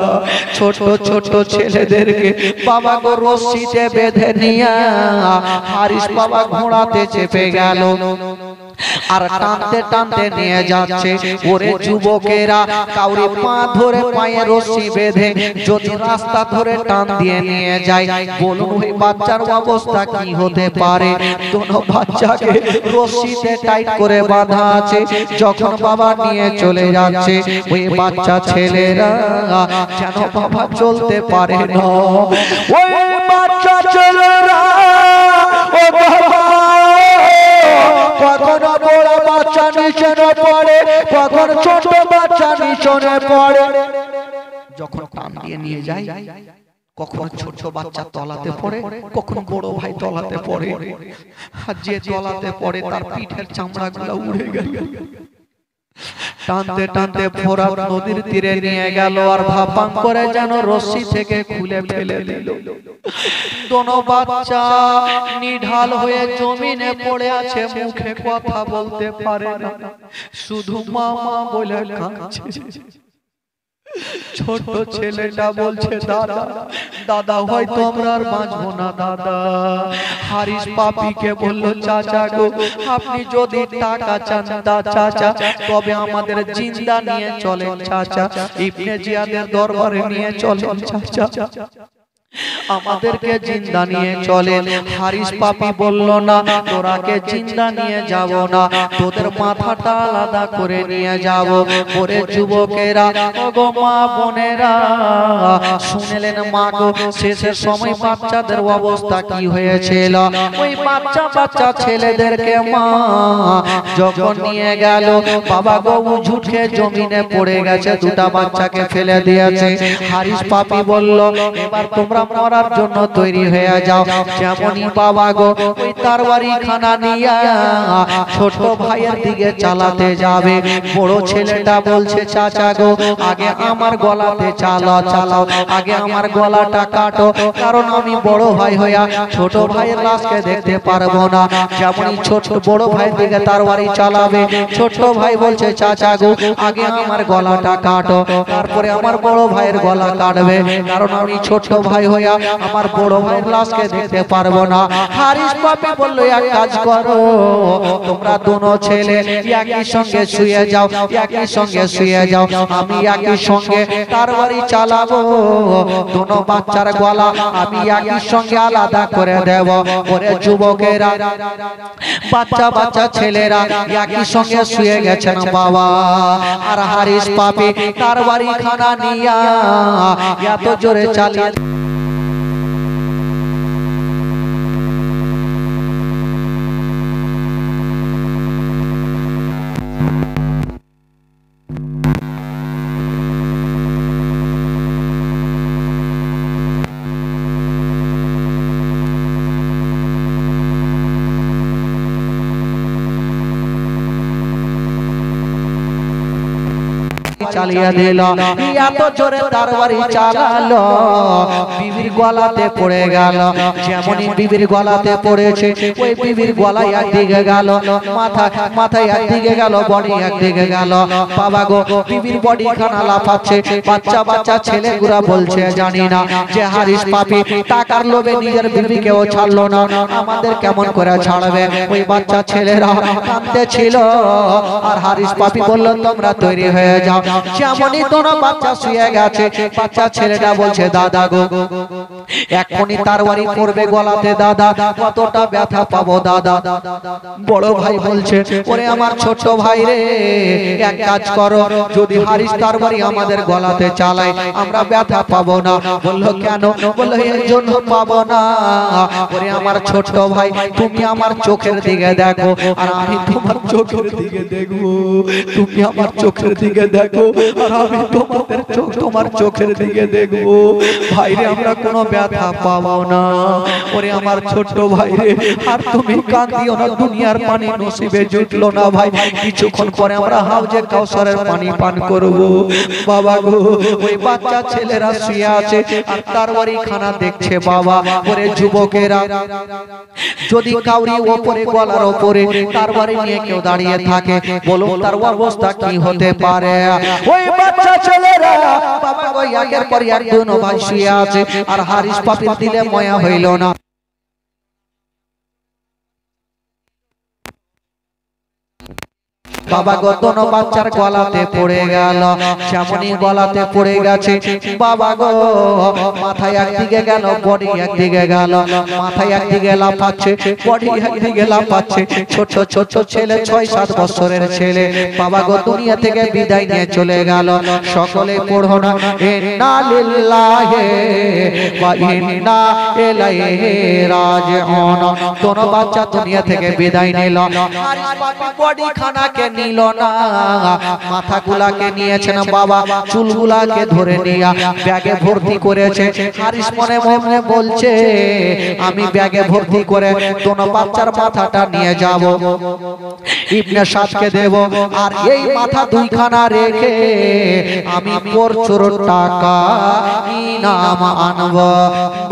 ছোট ছোট ছেলেদেরকে বাবা গো রশিতে বেঁধে নিয়ে হারিস বাবা ঘোড়াতে চেপে গেল। আর টানতে টানতে নিয়ে যাচ্ছে। ওরে যুবকেরা, কাউরি পা ধরে পায়ে রশি বেঁধে যদি রাস্তা ধরে টান দিয়ে নিয়ে যায়, বলুন ওই বাচ্চার অবস্থা কি হতে পারে? দোনো বাচ্চাকে রশিতে টাইট করে বাঁধা আছে। যখন বাবা নিয়ে চলে যাচ্ছে, ওই বাচ্চা ছেলেরা যেন বাবা চলতে পারে না। ওই বাচ্চা ছেলেরা ও বাবা, কখন বড় বাচ্চা নিচনে পড়ে, কখন ছোট বাচ্চা নিচনে পড়ে। যখন টান দিয়ে নিয়ে যায়, কখন ছোট বাচ্চা তলাতে পড়ে, কখন বড় ভাই তলাতে পড়ে। আর যে তলাতে পড়ে তার পিঠের চামড়াগুলো উড়ে গেল। টানতে টানতে ফোরাত নদীর তীরে নিয়ে গেল, আর ভাপাং করে যেন রশি থেকে খুলে ফেলে দিল। দোনো বাচ্চা নিঢাল হয়ে জমিনে পড়ে আছে, মুখে কথা বলতে পারে না, শুধু মামা বলে কাঁদছে। ছোট ছেলেটা বলছে, দাদা দাদা হয়তো আমরা আর বাঁচবো না দাদা। হারিস পাপিকে বলল, চাচা গো, আপনি যদি টাকা চান চাচা, তবে আমাদের জিন্দা নিয়ে চলেন চাচা, ইবনে জিয়াদের দরবারে নিয়ে চলেন চাচা, আমাদেরকে জিন্দা নিয়ে চলেন। হারিস পাপি বলল, না, তোরাকে জিন্দা নিয়ে যাব না, তোদের মাথাটা আলাদা করে নিয়ে যাব। ওরে যুবকেরা, ওগো মা বোনেরা, শুনলেন মা গো, শেষের সময় বাচ্চাদের অবস্থা কি হয়েছিল। ওই বাচ্চা বাচ্চা ছেলেদেরকে মা যখন নিয়ে গেল, বাবা গো ঝুঁকে জমিনে পড়ে গেছে, দুটা বাচ্চাকে ফেলে দিয়েছে। হারিস পাপি বলল, এবার তোমরা মরার জন্য তৈরি হয়ে যাও। যেমনই বাবা গো ওই তরবারি খানা নিয়ে ছোট ভাইয়ের দিকে চালাতে যাবে, বড় ছেলেটা বলছে, চাচা গো, আগে আমার গলাতে চালাও, আগে আমার গলাটা কাটো, কারণ আমি বড় ভাই হইয়া ছোট ভাইয়ের লাশকে দেখতে পারবো না। যেমনই ছোট বড় ভাইয়ের দিকে তরবারি চালাবে, ছোট ভাই বলছে, চাচা গো, আগে আমার গলাটা কাটো, তারপরে আমার বড় ভাইয়ের গলা কাটবে, কারণ আমি ছোট ভাই হইয়া আমার বড় ভাইয়ের লাশকে দেখতে পারবো না। হারিস পাপি বলল, এক কাজ করো, তোমরা দুনো ছেলে একই সঙ্গে শুয়ে যাও, একই সঙ্গে শুয়ে যাও, আমি একই সঙ্গে তরবারি চালাবো, দুনো বাচ্চার গলা আমি একই সঙ্গে আলাদা করে দেব। ওরে যুবকেরা, বাচ্চা বাচ্চা ছেলেরা একই সঙ্গে শুয়ে গেছেন বাবা। আর হারিস পাপি তরবারি খানা নিয়া এত জোরে চালিয়ে চালিয়ে দিল। এত জোরে তরবারি চালালো, বিবির গলাতে পড়ে গেল। যেমনই বিবির গলাতে পড়েছে, ওই বিবির গলা একদিকে গেল, মাথায় একদিকে গেল, বডি একদিকে গেল। বাবা গো, বিবির বডি খানা লাফাচ্ছে। বাচ্চা বাচ্চা ছেলেগুলা বলছে, জানি না যে হারিস পাপি টাকার লোভে নিজের বিবিকেও ছাড়লো না, আমাদের কেমন করে ছাড়বে। ওই বাচ্চা ছেলেরা কাঁদতে ছিল। আর হারিস পাপি বলল, তোমরা তৈরি হয়ে যাও। যেমনই তোরা বাচ্চা শুয়ে গেছে, বাচ্চা ছেলেটা বলছে, দাদা গো, এখনই তরবারি পড়বে গলাতে, দাদা কতটা ব্যথা পাবো দাদা। বড় ভাই বলছে, ওরে আমার ছোট ভাই রে, এক কাজ করো, যদি হারিস তরবারি আমাদের গলাতে চালায় আমরা ব্যথা পাবো না। বলল, কেন? বলল, এর জন্য পাবো না, ওরে আমার ছোট ভাই, তুমি আমার চোখের দিকে দেখো, আর আমি তোমার চোখের দিকে দেখবো। তুমি আমার চোখের দিকে দেখো, আর আমি তোমার চোখের দিকে দেখবো। ভাইরে, আমরা কোনো ব্যথা পাবো না। ওরে আমার ছোট ভাই রে, আর তুমি কাঁদিও না, দুনিয়ার পানি নসিবে জুটলো না ভাই, কিছুক্ষণ পরে আমরা হাউজে কাউসারের পানি পান করব। বাবা গো, ওই বাচ্চা ছেলেরা শুয়ে আছে আর তরবারি খানা দেখছে বাবা। ওরে যুবকেরা, যদি কাউরি ওপরে গলার ওপরে তরবারি নিয়ে কেউ দাঁড়িয়ে থাকে, বলো তার অবস্থা কি হতে পারে। ওই বাচ্চা ছেলেরা বাবা গো, একের পর এক দুনো ভাই শুয়ে আছে, আর হারিস পাপির দিলে মায়া হইল না। বাবা গো দোনো বাচ্চার গলাতে পড়ে গেল। যেমনই গলাতে পড়ে গেছে বাবা গো মাথায় একদিকে গেল, বডি একদিকে গেল। মাথায় একদিকে লাফাচ্ছে, বডি একদিকে লাফাচ্ছে। ছোট ছোট ছেলে, 6-7 বছরের ছেলে বাবা গো দুনিয়া থেকে বিদায় নিয়ে চলে গেল। সকলে পড়ো না ইন্না লিল্লাহি ওয়া ইন্না ইলাইহি রাজিউন। দোনো বাচ্চা দুনিয়া থেকে বিদায় নিল। হারিস বাবা বডি খানাকে নিল না, মাথাগুলাকে নিয়েছেন বাবা, চুলগুলাকে ধরে নিয়ে ব্যাগে ভর্তি করেছে। হারিস মনে মনে বলছে আমি ব্যাগে ভর্তি করে দোনো বাচ্চার মাথাটা নিয়ে যাব, ইবনে সাদকে দেব, আর এই মাথা দুইখানা রেখে আমি প্রচুর টাকা ইনাম আনব।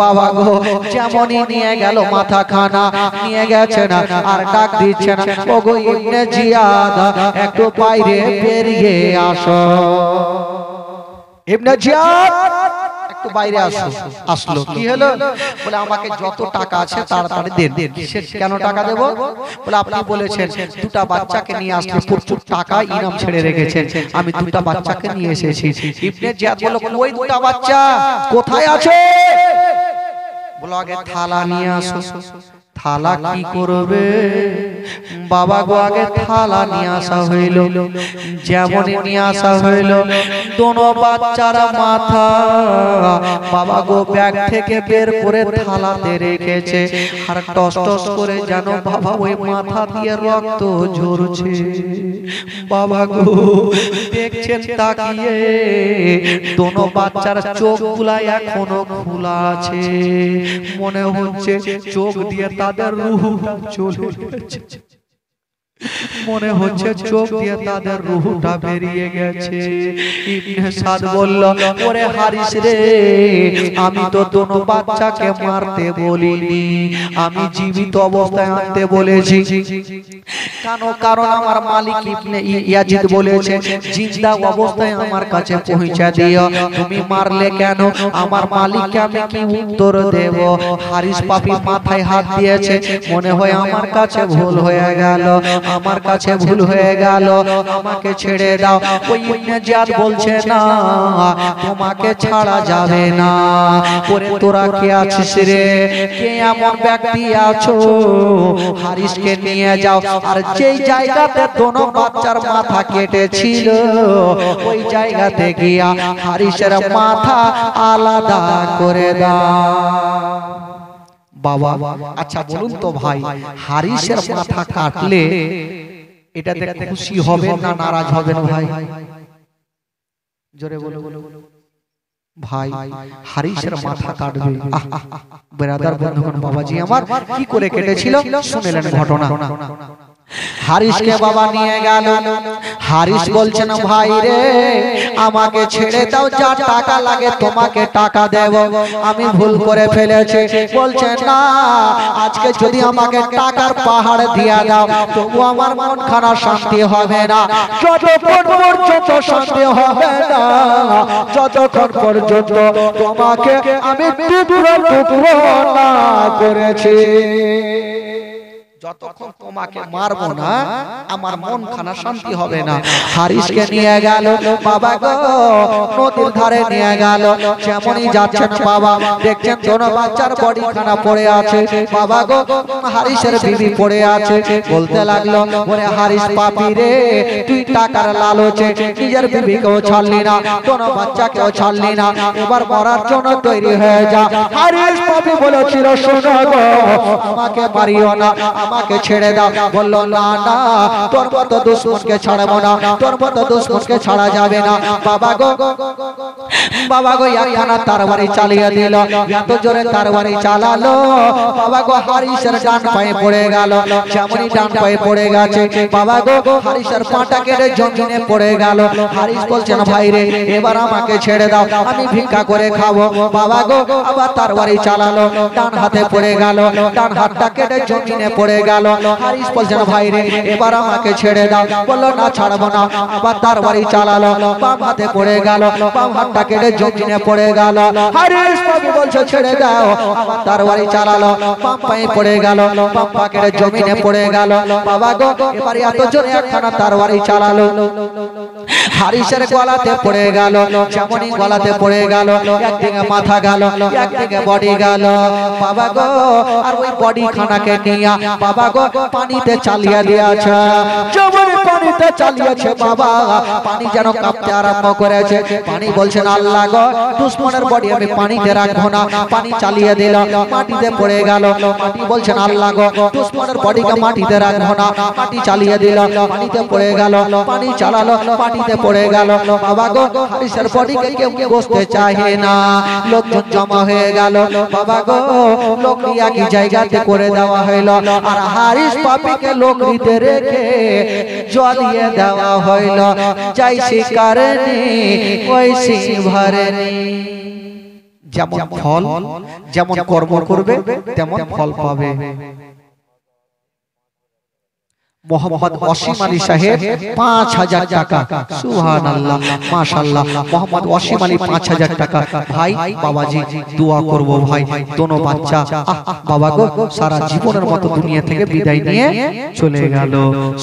বাবা গো যেমনই নিয়ে গেল মাথা খানা, নিয়ে গেছে না আর ডাক দিচ্ছে না, ওগো ইবনে জিয়াদ একটু বাইরে বেরিয়ে আসো, ইবনে জিয়াদ একটু বাইরে আসো। আসলো, কি হলো? বলে আমাকে যত টাকা আছে তাড়াতাড়ি দেন। কেন টাকা দেব? বলে আপনি বলেছেন দুটা বাচ্চাকে নিয়ে আসলে প্রচুর টাকা ইনাম ছেড়ে রেখেছেন, আমি দুটা বাচ্চাকে নিয়ে এসেছি। ইবনে জিয়াদ বলল ওই দুটা বাচ্চা কোথায় আছে? বলো আগে থালা নিয়ে আসো। থালা কি করবে? বাবা গো আগে থালা নিয়ে আসা হইল। যেমনই নিয়ে আসা হইল দোনো বাচ্চারা মাথা বাবা গো ব্যাগ থেকে বের করে থালাতে রেখেছে, আর টস টস করে যেন বাবা ওই মাথা দিয়ে রক্ত ঝরছে। বাবা গো দেখছেন তাকিয়ে, দোনো বাচ্চার চোখগুলা এখনো খোলা আছে, মনে হচ্ছে চোখ দিয়ে তাদের রূহ চলে গেছে, মনে হচ্ছে চোখ দিয়ে তাদের রূহটা বেরিয়ে গেছে। ইবনে সাদ বলল ওরে হারিস রে, আমি তো দোনো বাচ্চাকে মারতে বলিনি, আমি জীবিত অবস্থায় আনতে বলেছি। কেন? কারণ আমার মালিক ইবনে ইয়াজিদ বলেছে জিন্দা অবস্থায় আমার কাছে পৌঁছে দিও। তুমি মারলে কেন? আমার মালিককে আমি কি উত্তর দেব? হারিস পাপি মাথায় হাত দিয়েছে, মনে হয় আমার কাছে ভুল হয়ে গেল, আমার কাছে ভুল হয়ে গেল, আমাকে ছেড়ে দাও। ওই ইবনে জিয়াদ বলছে না, তোমাকে ছাড়া যাবে না। ওরে তোরা কে আছিস রে? কে এমন ব্যক্তি আছো? হারিসকে নিয়ে যাও, আর যেই জায়গাতে দোনো বাচ্চার মাথা কেটেছিল ওই জায়গাতে গিয়া হারিসের মাথা আলাদা করে দাও। বাবা আচ্ছা বলুন তো ভাই, হারিসের মাথা কাটলে এটাতে খুশি হবেন না নারাজ হবেন ভাই? জোরে বলো ভাই। হারিসের মাথা কাটবে, ব্রাদার বন্ধুগণ বাবাজি আমার কি করে কেটেছিল শুনলেন ঘটনা। হারিসকে বাবা নিয়ে গেল। হারিস বলছেন ভাই রে আমাকে ছেড়ে দাও, যা টাকা লাগে তোমাকে টাকা দেব, আমি ভুল করে ফেলেছি। বলছেন না, আজকে যদি আমাকে টাকার পাহাড় দিয়া দাও তবু আমার মন খানা শান্তি হবে না, যতক্ষণ পর্যন্ত শান্তি হবে না যতক্ষণ পর্যন্ত তোমাকে আমি টুকরো টুকরো না করেছি, যতক্ষণ তোমাকে মারবো না আমার মন খানা শান্তি হবে না। হারিসকে নিয়ে গেল বাবা গো নদীর ধারে নিয়ে গেল। যেমনই যাচ্ছেন বাবা দেখছেন দোনো বাচ্চার বডি খানা পড়ে আছে। বাবা গো হারিসের বিবি পড়ে আছে। বলতে লাগলো ওরে হারিস পাপি রে, তুই টাকার লালচে নিজের বিবিকেও ছাড়লি না, দোনো বাচ্চাকেও ছাড়লি না, এবার মরার জন্য তৈরি হয়ে যা। হারিস পাপি বলেছিল শোনো গো আমাকে মারিও না, আমাকে ছেড়ে দাও। বললো না না, তোর মতো দুশমনকে ছাড়বো না, তোর মতো দুশমনকে ছাড়া যাবে না। বাবা গো একখানা তরবারি চালিয়ে দিল, এত জোরে তরবারি চালালো বাবা গো হারিসের ডান পায়ে পড়ে গেল। যেমনই ডান পায়ে পড়ে গেছে বাবা গো হারিসের পাটা কেটে জমিনে পড়ে গেল। হারিস বলছেন ভাই রে এবার আমাকে ছেড়ে দাও, আমি ভিক্ষা করে খাবো। বাবা গো আবার তরবারি চালালো, ডান হাতে পড়ে গেল, ডান হাতটা কেটে জমিনে পড়ে গেল। হারিস বলছেন ভাই রে এবার আমাকে ছেড়ে দাও। বলল না ছাড়বো না। আবার তরবারি চালালো, বাম হাতে পড়ে গেল, বাম হাতটা কেটে জমিনে পড়ে গেল। হারিস বাবু বলছে ছেড়ে দাও। আবার তরবারি চালালো, বাম পায়ে পড়ে গেল, বাম পা কেটে জমিনে পড়ে গেল। বাবা গো এবার এত জোরে একখানা তরবারি চালালো, হারিসের গলাতে পড়ে গেল। যেমনই গলাতে পড়ে গেল, একদিকে মাথা গেল, একদিকে বডি গেল। বাবা গো আর ওই বডি খানাকে নিয়ে বাবা গো পানিতে চালিয়ে দিয়েছে। যেমন পানিতে চালিয়েছে বাবা, পানি যেন কাঁপতে আরম্ভ করেছে। পানি বলছেন আল্লাহ গো দুশমনের বডি আমি পানিতে রাখবো না। পানি চালিয়ে দিল, মাটিতে পড়ে গেল। মাটি বলছেন আল্লাহ গো দুশমনের বডিকে মাটিতে রাখবো না। মাটি চালিয়ে দিল, পানিতে পড়ে গেল। পানি চালালো, পানিতে পড়ে গেল। বাবা গো হারিসের বডিকে কেউ বসতে চাহে না, লোকজন জমা হয়ে গেল। বাবা গো লোকরি একই জায়গাতে করে দেওয়া হইল, আর হারিস পাপিকে লোকরিতে রেখে জ্বালিয়ে দেওয়া হইল। যাই শিকারেনি ওই সিংহারেনি। যেমন ফল, যেমন কর্ম করবে তেমন ফল পাবে। মোহাম্মদ ওয়াসিম আলী সাহেব 5000 টাকা। সুবহানাল্লাহ মাশাআল্লাহ। মোহাম্মদ ওয়াসিম আলী 5000 টাকা। ভাই বাবাজি দোয়া করব ভাই, দোনো বাচ্চা বাবা গো সারা জীবনের মতো দুনিয়া থেকে বিদায় নিয়ে চলে গেল।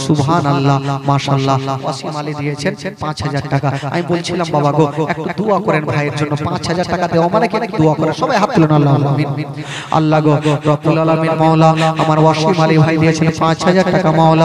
সুবহানাল্লাহ মাশাআল্লাহ। ওয়াসিম আলী দিয়েছেন 5000 টাকা। আমি বলছিলাম বাবা গো একটু দোয়া করেন ভাইয়ের জন্য। 5000 টাকা দেওয়া মানে কি দোয়া করা, সবাই হাত তুলুন আল্লাহুম্মা আমিন। আল্লাহ গো রব্বুল আলামিন মাওলা আমার ওয়াসিম আলী ভাই দিয়েছেন 5000 টাকা। মাওলা